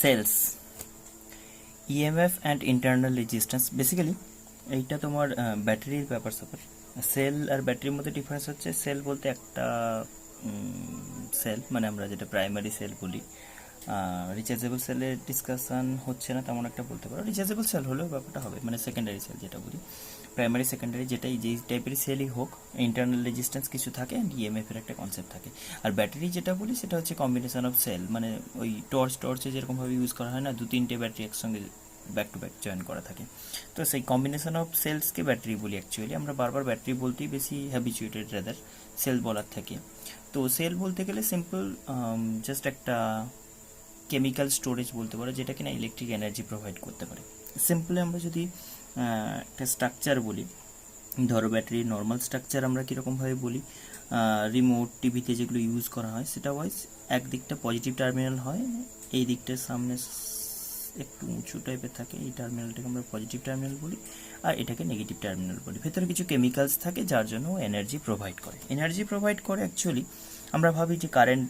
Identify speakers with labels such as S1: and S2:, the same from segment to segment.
S1: Sales, EMF and internal resistance. Basically এইটা তোমার ব্যাটারির ব্যাপার স্যাপার। সেল আর ব্যাটারির মধ্যে ডিফারেন্স হচ্ছে, সেল বলতে একটা সেল, মানে আমরা যেটা প্রাইমারি সেল বলি। রিচার্জেবল সেলের ডিসকাশন হচ্ছে না তেমন একটা বলতে পারো। রিচার্জেবল সেল হলেও ব্যাপারটা হবে, মানে সেকেন্ডারি সেল যেটা বলি, প্রাইমারি সেকেন্ডারি যেটাই যেই টাইপের সেলই হোক, ইন্টারনাল রেজিস্ট্যান্স কিছু থাকে অ্যান্ড ইএমএফ এর একটা কনসেপ্ট থাকে। আর ব্যাটারি যেটা বলি সেটা হচ্ছে কম্বিনেশন অফ সেল, মানে ওই টর্চে যেরকমভাবে ইউজ করা হয় না, 2-3টে ব্যাটারি একসঙ্গে ব্যাক টু ব্যাক জয়েন করা থাকে, তো সেই কম্বিনেশন অফ সেলসকে ব্যাটারি বলি। অ্যাকচুয়ালি আমরা বারবার ব্যাটারি বলতেই বেশি হ্যাবিচুয়েটেড রাদার সেল বলার থেকে। তো সেল বলতে গেলে সিম্পল জাস্ট একটা কেমিক্যাল স্টোরেজ বলতে পারো, যেটা কিনা ইলেকট্রিক এনার্জি প্রোভাইড করতে পারে। সিম্পলি আমরা যদি একটা স্ট্রাকচার বলি, ধরো ব্যাটারির নর্মাল স্ট্রাকচার আমরা কীরকমভাবে বলি, রিমোট টিভিতে যেগুলো ইউজ করা হয় সেটা ওয়াইজ একদিকটা পজিটিভ টার্মিনাল হয়, এই দিকটার সামনে একটু উঁচু টাইপের থাকে, এই টার্মিনালটাকে আমরা পজিটিভ টার্মিনাল বলি, আর এটাকে নেগেটিভ টার্মিনাল বলি। ভেতরে কিছু কেমিক্যালস থাকে যার জন্য এনার্জি প্রোভাইড করে। অ্যাকচুয়ালি আমরা ভাবি যে কারেন্ট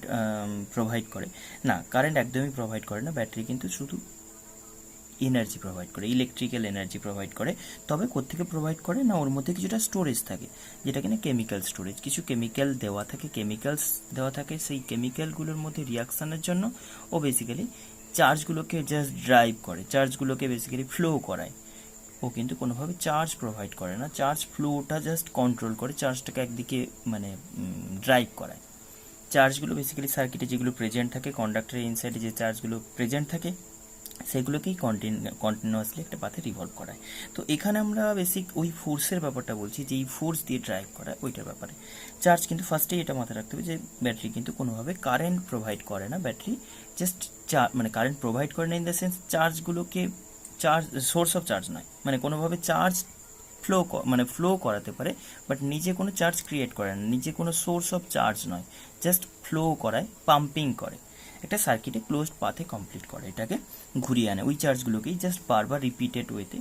S1: প্রোভাইড করে, না, কারেন্ট একদমই প্রোভাইড করে না। ব্যাটারি কিন্তু শুধু এনার্জি প্রোভাইড করে, ইলেকট্রিক্যাল এনার্জি প্রোভাইড করে। তবে কোত্থেকে প্রোভাইড করে না, ওর মধ্যে কিছুটা স্টোরেজ থাকে, যেটা কিনা কেমিক্যাল স্টোরেজ। কিছু কেমিক্যালস দেওয়া থাকে, সেই কেমিক্যালগুলোর মধ্যে রিয়াকশানের জন্য ও বেসিক্যালি চার্জগুলোকে জাস্ট ড্রাইভ করে, চার্জগুলোকে বেসিক্যালি ফ্লো করায়। ও কিন্তু কোনোভাবে চার্জ প্রোভাইড করে না, চার্জ ফ্লোটা জাস্ট কন্ট্রোল করে, চার্জটাকে একদিকে মানে ড্রাইভ করায়। চার্জগুলো বেসিক্যালি সার্কিটে যেগুলো প্রেজেন্ট থাকে, কন্ডাক্টরের ইনসাইডে যে চার্জগুলো প্রেজেন্ট থাকে, সেগুলোকেই কন্টিনিউয়াসলি একটা পাথে রিভলভ করায়। তো এখানে আমরা বেসিক ওই ফোর্সের ব্যাপারটা বলছি, যে এই ফোর্স দিয়ে ড্রাইভ করায় ওইটার ব্যাপারে। চার্জ কিন্তু ফার্স্টেই এটা মাথায় রাখতে হবে যে ব্যাটারি কিন্তু কোনোভাবে কারেন্ট প্রোভাইড করে না, ব্যাটারি জাস্ট মানে কারেন্ট প্রোভাইড করে না ইন দ্য সেন্স চার্জগুলোকে সোর্স অফ চার্জ নয়, মানে কোনোভাবে চার্জ ফ্লো করাতে পারে, বাট নিজে কোনো চার্জ ক্রিয়েট করে না, নিজে কোনো সোর্স অফ চার্জ নয়, জাস্ট ফ্লো করায়, পাম্পিং করে, একটা সার্কিটে ক্লোজড পাথে কমপ্লিট করে, এটাকে ঘুরিয়ে আনে, ওই চার্জগুলোকেই জাস্ট বারবার রিপিটেড ওয়েতে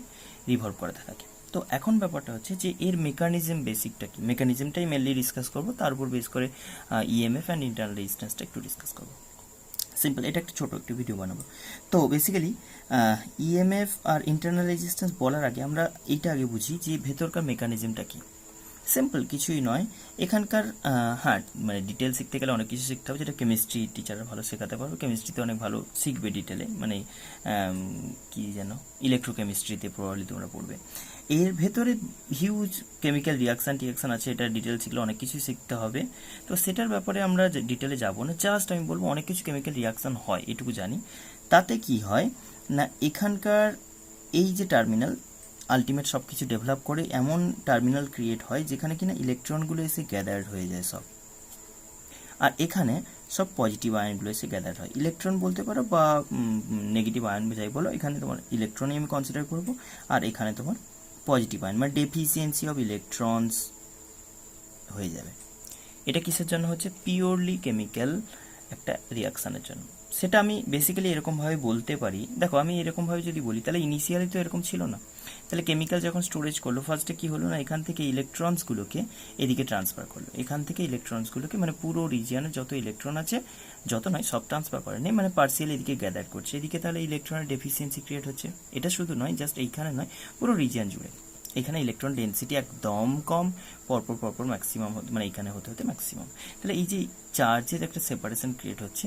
S1: রিভলভ করাতে থাকে। তো এখন ব্যাপারটা হচ্ছে যে এর মেকানিজম বেসিকটা কি, মেকানিজমটাই মেনলি ডিসকাস করবো, তার উপর বেস করে ইএমএফ অ্যান্ড ইন্টারনাল রেজিস্ট্যান্সটা একটু ডিসকাস করবো। সিম্পল, এটা একটা ছোটো একটু ভিডিও বানাবো। তো বেসিক্যালি ইএমএফ আর ইন্টারনাল রেজিস্ট্যান্স বলার আগে আমরা এইটা আগে বুঝি যে ভেতরকার মেকানিজমটা কি। সিম্পল, কিছুই নয় এখানকার। হ্যাঁ, মানে ডিটেল শিখতে গেলে অনেক কিছু শিখতে হবে, যেটা কেমিস্ট্রি টিচাররা ভালো শেখাতে পারবে, কেমিস্ট্রিতে অনেক ভালো শিখবে ডিটেলে, মানে কি যেন ইলেকট্রোকেমিস্ট্রিতে প্রবাবলি তোমরা পড়বে। এর ভেতরে হিউজ কেমিক্যাল রিয়াকশান আছে, এটা ডিটেল শিখলে অনেক কিছু শিখতে হবে। তো সেটার ব্যাপারে আমরা ডিটেলে যাবো না, জাস্ট আমি বলবো অনেক কিছু কেমিক্যাল রিয়াকশান হয় এটুকু জানি। তাতে কি হয় না, এখানকার এই যে টার্মিনাল আলটিমেট সব কিছু ডেভেলপ করে এমন টার্মিনাল ক্রিয়েট হয় যেখানে কিনা ইলেকট্রনগুলো এসে গ্যাদার্ড হয়ে যায় সব, আর এখানে সব পজিটিভ আয়নগুলো এসে গ্যাদার্ড হয়। ইলেকট্রন বলতে পারো বা নেগেটিভ আয়ন যাই বলো, এখানে তোমার ইলেকট্রনই আমি কনসিডার করবো, আর এখানে তোমার পজিটিভ আয়ন, মানে ডেফিসিয়েন্সি অফ ইলেকট্রনস হয়ে যাবে। এটা কিসের জন্য হচ্ছে, পিওরলি কেমিক্যাল একটা রিয়াকশানের জন্য। সেটা আমি বেসিক্যালি এরকমভাবে বলতে পারি, দেখো আমি এরকমভাবে যদি বলি তাহলে ইনিশিয়ালি তো এরকম ছিল না। তাহলে কেমিক্যাল যখন স্টোরেজ করলো, ফার্স্টে কি হলো না, এখান থেকে ইলেকট্রনসগুলোকে এদিকে ট্রান্সফার করলো, এখান থেকে ইলেকট্রনসগুলোকে মানে পুরো রিজিয়নে যত ইলেকট্রন আছে, যত নয় সব ট্রান্সফার করে নেই, মানে পার্সিয়ালি এদিকে গ্যাদার করছে, এদিকে তাহলে ইলেকট্রনের ডেফিসিয়েন্সি ক্রিয়েট হচ্ছে। এটা শুধু নয়, জাস্ট এইখানে নয়, পুরো রিজিয়ন জুড়ে। এখানে ইলেকট্রন ডেন্সিটি একদম কম, পরপর ম্যাক্সিমাম মানে এখানে হতে ম্যাক্সিমাম। তাহলে এই যে চার্জের একটা সেপারেশন ক্রিয়েট হচ্ছে,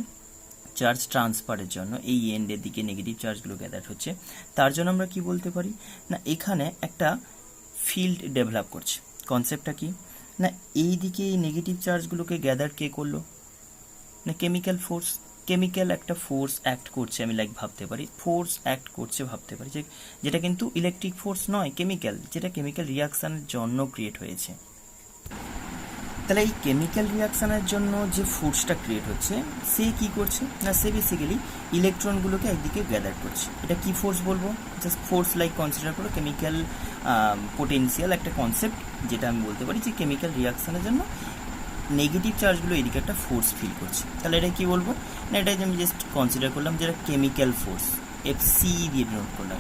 S1: চার্জ ট্রান্সফারের জন্য এই এন্ডের দিকে নেগেটিভ চার্জগুলো গ্যাদার হচ্ছে, তার জন্য আমরা কি বলতে পারি না, এখানে একটা ফিল্ড ডেভেলপ করছে। কনসেপ্টটা কি না, এই দিকে এই নেগেটিভ চার্জগুলোকে গ্যাদার কে করলো না, কেমিক্যাল ফোর্স। কেমিক্যাল একটা ফোর্স অ্যাক্ট করছে, আমি ভাবতে পারি ফোর্স অ্যাক্ট করছে, ভাবতে পারি যে যেটা কিন্তু ইলেকট্রিক ফোর্স নয়, কেমিক্যাল, যেটা কেমিক্যাল রিয়াকশানের জন্য ক্রিয়েট হয়েছে। তাহলে এই কেমিক্যাল রিয়াকশানের জন্য যে ফোর্সটা ক্রিয়েট হচ্ছে, সে কি করছে না, সে বেসিক্যালি ইলেকট্রনগুলোকে একদিকে গ্যাদার করছে। এটা কি ফোর্স বলবো, জাস্ট ফোর্স কনসিডার করো, কেমিক্যাল পোটেন্সিয়াল একটা কনসেপ্ট, যেটা আমি বলতে পারি যে কেমিক্যাল রিয়াকশানের জন্য নেগেটিভ চার্জগুলো এদিকে একটা ফোর্স ফিল করছে। তাহলে এটা কি বলবো না, এটা আমি জাস্ট কনসিডার করলাম যেটা কেমিক্যাল ফোর্স, এফসি দিয়ে নোট করলাম,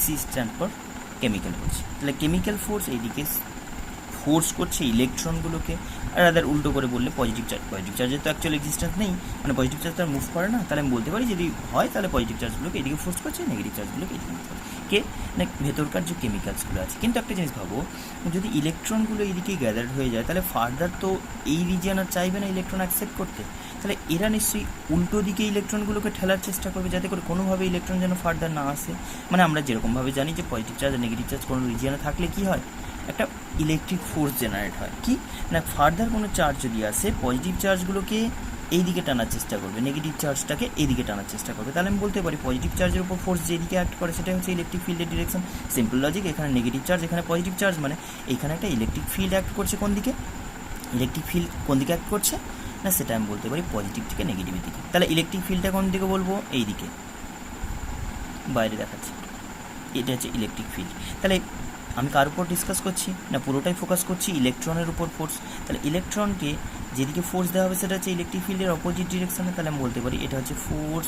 S1: C stand for chemical force. তাহলে কেমিক্যাল ফোর্স এইদিকে ফোর্স করছে ইলেকট্রনগুলোকে, আর আদার উল্টো করে বললে পজিটিভ চার্জের তো অ্যাকচুয়াল এক্সিস্টেন্স নেই, মানে পজিটিভ চার্জ তার মুভ করে না, তাহলে আমি বলতে পারি যদি হয় তাহলে পজিটিভ চার্জগুলোকে এদিকে ফোর্স করছে, নেগেটিভ চার্জগুলোকে এদিকে মুভ করছে। কে না ভেতরকার যে কেমিক্যালসগুলো আছে। কিন্তু একটা জিনিস ভাবো, যদি ইলেকট্রনগুলো এইদিকে গ্যাদার্ড হয়ে যায় তাহলে ফার্দার তো এই রিজিয়ন আর চাইবে না ইলেকট্রন অ্যাকসেপ্ট করতে, তাহলে এরা নিশ্চয়ই উল্টো দিকে ইলেকট্রনগুলোকে ঠেলার চেষ্টা করবে যাতে করে কোনোভাবে ইলেকট্রন যেন ফার্দার না আসে। মানে আমরা যেরকমভাবে জানি যে পজিটিভ চার্জ আর নেগেটিভ চার্জ কোনো রিজিয়নে থাকলে কি হয়, একটা ইলেকট্রিক ফোর্স জেনারেট হয়, কি না ফার্দার কোনো চার্জ যদি আসে পজিটিভ চার্জগুলোকে এই দিকে টানার চেষ্টা করবে, নেগেটিভ চার্জটাকে এইদিকে টানার চেষ্টা করবে। তাহলে আমি বলতে পারি পজিটিভ চার্জের উপর ফোর্স যেদিকে অ্যাক্ট করে সেটা হচ্ছে ইলেকট্রিক ফিল্ডের ডিরেকশন। সিম্পল লজিক, এখানে নেগেটিভ চার্জ এখানে পজিটিভ চার্জ, মানে এখানে একটা ইলেকট্রিক ফিল্ড অ্যাক্ট করছে কোন দিকে, ইলেকট্রিক ফিল্ড কোন দিকে অ্যাক্ট করছে না সেটা আমি বলতে পারি পজিটিভ থেকে নেগেটিভের দিকে। তাহলে ইলেকট্রিক ফিল্ডটা কোন দিকে বলবো, এই দিকে, বাইরে দেখাচ্ছি, এটা হচ্ছে ইলেকট্রিক ফিল্ড। তাহলে আমি কার উপর ডিসকাস করছি না পুরোটাই ফোকাস করছি ইলেকট্রনের উপর ফোর্স। তাহলে ইলেকট্রনকে যেদিকে ফোর্স দেওয়া হবে সেটা হচ্ছে ইলেকট্রিক ফিল্ডের অপোজিট ডিরেকশনে, তাহলে আমি বলতে পারি এটা হচ্ছে ফোর্স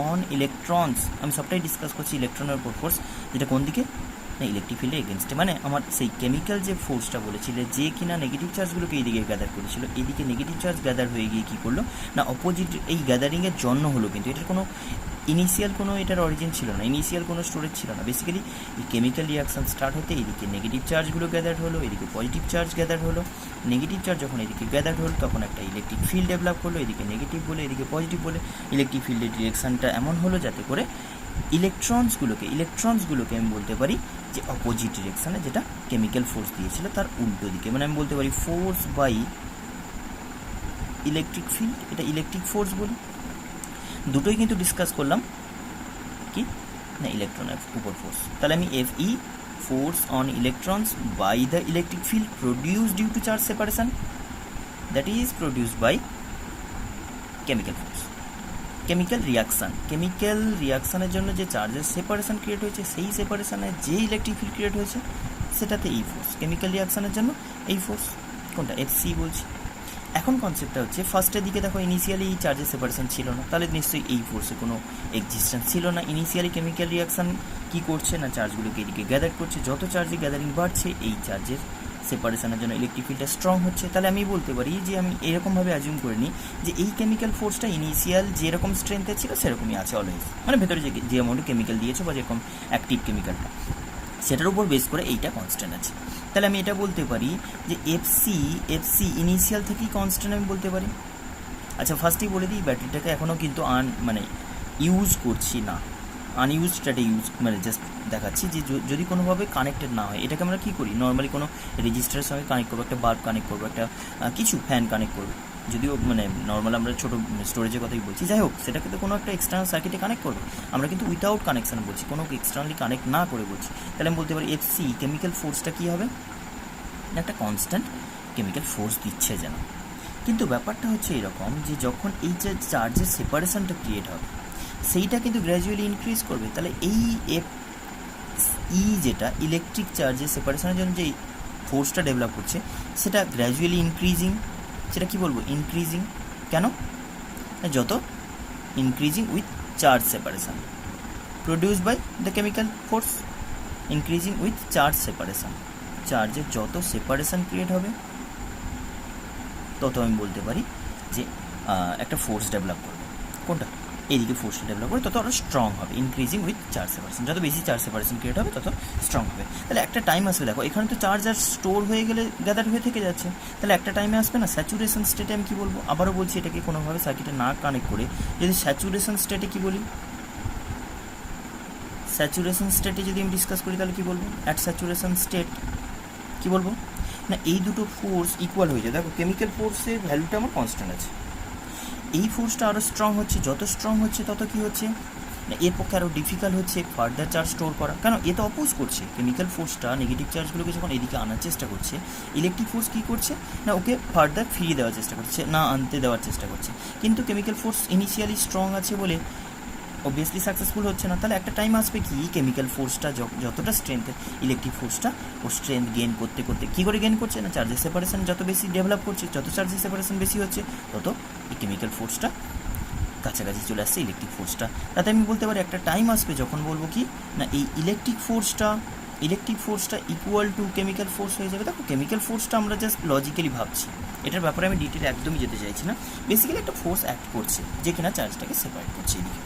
S1: অন ইলেকট্রনস। আমি সবটাই ডিসকাস করছি ইলেকট্রনের উপর ফোর্স, যেটা কোন দিকে না ইলেকট্রিক ফিল্ডের এগেনস্টে। মানে আমার সেই কেমিক্যাল যে ফোর্সটা বলেছিলে যে কিনা নেগেটিভ চার্জগুলোকে এইদিকে গ্যাদার করেছিল, এইদিকে নেগেটিভ চার্জ গ্যাদার হয়ে গিয়ে কী করলো না অপোজিট এই গ্যাদারিংয়ের জন্য হলো, কিন্তু এটার কোনো ইনিশিয়াল কোনো এটার অরিজিন ছিল না, ইনিশিয়াল কোনো স্টোরেজ ছিল না। বেসিক্যালি এই কেমিক্যাল রিয়াকশান স্টার্ট হতে এদিকে নেগেটিভ চার্জগুলো গ্যাদার হলো, এদিকে পজিটিভ চার্জ গ্যাদার হলো, নেগেটিভ চার্জ যখন এদিকে গ্যাদার হলো তখন একটা ইলেকট্রিক ফিল্ড ডেভেলপ হলো, এদিকে নেগেটিভ বলে এদিকে পজিটিভ বলে ইলেকট্রিক ফিল্ডের ডিরেকশানটা এমন হলো যাতে করে ইলেকট্রনসগুলোকে আমি বলতে পারি যে অপোজিট ডিরেকশানে, যেটা কেমিক্যাল ফোর্স দিয়েছিল তার উল্টো দিকে। মানে আমি বলতে পারি ফোর্স বাই ইলেকট্রিক ফিল্ড, এটা ইলেকট্রিক ফোর্স বলি। দুটোই কিন্তু ডিসকাস করলাম কি না ইলেকট্রনের উপর ফোর্স। তাহলে আমি FE force on electrons by the electric field produce due to charge separation, that is produced by chemical force. Chemical রিয়াকশানের জন্য যে চার্জের সেপারেশন ক্রিয়েট হয়েছে সেই সেপারেশনে যে ইলেকট্রিক ফিল্ড ক্রিয়েট হয়েছে সেটাতে এই ফোর্স, কেমিক্যাল রিয়াকশানের জন্য এই ফোর্স কোনটা FC বলছি। এখন কনসেপ্টটা হচ্ছে ফার্স্টের দিকে দেখো ইনিশিয়ালি এই চার্জের সেপারেশন ছিল না, তাহলে নিশ্চয়ই এই ফোর্সে কোনো এক্সিস্টেন্স ছিল না। ইনিশিয়ালি কেমিক্যাল রিয়াকশান কী করছে না চার্জগুলোকে এদিকে গ্যাদার করছে, যত চার্জে গ্যাদারিং বাড়ছে এই চার্জের সেপারেশনের জন্য ইলেকট্রিক ফিল্ডটা স্ট্রং হচ্ছে। তাহলে আমি বলতে পারি যে আমি এরকমভাবে অ্যাজিউম করে নিই যে এই কেমিক্যাল ফোর্সটা ইনিশিয়াল যেরকম স্ট্রেংথে ছিল সেরকমই আছে অলওয়েজ, মানে ভেতরে যে অ্যামাউন্ট কেমিক্যাল দিয়েছে বা যেরকম অ্যাক্টিভ কেমিক্যালটা সেটার উপর বেস করে এইটা কনস্ট্যান্ট আছে। তাহলে আমি এটা বলতে পারি যে এফসি ইনিশিয়াল থেকেই কনস্ট্যান্ট আমি বলতে পারি। আচ্ছা ফার্স্টেই বলে দিই ব্যাটারিটাকে এখনও কিন্তু ইউজ করছি না, আনইউজডটাকে ইউজ মানে জাস্ট দেখাচ্ছি যে যদি কোনোভাবে কানেক্টেড না হয় এটাকে আমরা কী করি নর্মালি কোনো রেজিস্টারের সঙ্গে কানেক্ট করবো, একটা বাল্ব কানেক্ট করবো, একটা কিছু ফ্যান কানেক্ট করবো, যদিও মানে নর্মাল আমরা ছোটো স্টোরেজের কথাই বলছি, যাই হোক সেটাকে তো কোনো একটা এক্সটার্নাল সার্কিটে কানেক্ট করবো, আমরা কিন্তু উইথাউট কানেকশান বলছি, কোনো এক্সটার্নালি কানেক্ট না করে বলছি। তাহলে আমি বলতে পারি এফসি কেমিক্যাল ফোর্সটা কী হবে, একটা কনস্ট্যান্ট কেমিক্যাল ফোর্স দিচ্ছে যেন। কিন্তু ব্যাপারটা হচ্ছে এরকম যে যখন এই যে চার্জের সেপারেশনটা ক্রিয়েট হবে সেইটা কিন্তু গ্র্যাজুয়ালি ইনক্রিজ করবে। তাহলে এই যেটা ইলেকট্রিক চার্জের সেপারেশনের জন্য যে ফোর্সটা ডেভেলপ করছে সেটা গ্র্যাজুয়ালি ইনক্রিজিং, সেটা কি বলবো ইনক্রিজিং, কেন যত increasing with charge separation produced by the chemical force, increasing with charge separation, চার্জের যত সেপারেশন ক্রিয়েট হবে তত আমি বলতে পারি যে একটা ফোর্স ডেভেলপ করবে, কোনটা এইদিকে ফোর্সটা ডেভেলপ করে তত আরও স্ট্রং হবে, ইনক্রিজিং উইথ চার্জ সেপারেশন, যত বেশি চার্জ সেপারেশন ক্রিয়েট হবে তত স্ট্রং হবে। তাহলে একটা টাইম আসবে, দেখো এখানে তো চার্জ আর স্টোর হয়ে গেলে গ্যাদার হয়ে থেকে যাচ্ছে, তাহলে একটা টাইমে আসবে না স্যাচুরেশন স্টেটে। আমি কী বলবো আবারও বলছি, এটাকে কোনোভাবে সার্কিটে না কানেক্ট করে যদি স্যাচুরেশন স্টেটে কী বলি, স্যাচুরেশন স্টেটে যদি আমি ডিসকাস করি তাহলে কী বলবো, অ্যাট স্যাচুরেশন স্টেট কী বলবো না এই দুটো ফোর্স ইকুয়াল হয়ে যায়। দেখো কেমিক্যাল ফোর্সের ভ্যালুটা আমার কনস্ট্যান্ট আছে, এই ফোর্সটা আরও স্ট্রং হচ্ছে, যত স্ট্রং হচ্ছে তত কী হচ্ছে না এর পক্ষে আরও ডিফিকাল্ট হচ্ছে ফার্দার চার্জ স্টোর করা, কারণ এ তো অপোজ করছে, কেমিক্যাল ফোর্সটা নেগেটিভ চার্জগুলোকে যখন এদিকে আনার চেষ্টা করছে ইলেকট্রিক ফোর্স কী করছে না ওকে ফার্দার ফিরিয়ে দেওয়ার চেষ্টা করছে, না আনতে দেওয়ার চেষ্টা করছে। কিন্তু কেমিক্যাল ফোর্স ইনিশিয়ালি স্ট্রং আছে বলে অবভিয়াসলি সাকসেসফুল হচ্ছে না। তাহলে একটা টাইম আসবে কি কেমিক্যাল ফোর্সটা যতটা স্ট্রেংথের ইলেকট্রিক ফোর্সটা ও স্ট্রেংথ গেইন করতে করতে কী করে গেইন করছে না চার্জের সেপারেশন যত বেশি ডেভেলপ করছে, যত চার্জের সেপারেশন বেশি হচ্ছে তত এই কেমিক্যাল ফোর্সটা কাছাকাছি চলে আসছে ইলেকট্রিক ফোর্সটা। তাতে আমি বলতে পারি একটা টাইম আসবে যখন বলবো কি না এই ইলেকট্রিক ফোর্সটা ইলেকট্রিক ফোর্সটা ইকুয়াল টু কেমিক্যাল ফোর্স হয়ে যাবে। দেখো কেমিক্যাল ফোর্সটা আমরা জাস্ট লজিক্যালি ভাবছি, এটার ব্যাপারে আমি ডিটেলে একদমই যেতে চাইছি না। বেসিক্যালি একটা ফোর্স অ্যাক্ট করছে যে কিনা চার্জটাকে সেপারেট করছে এদিকে।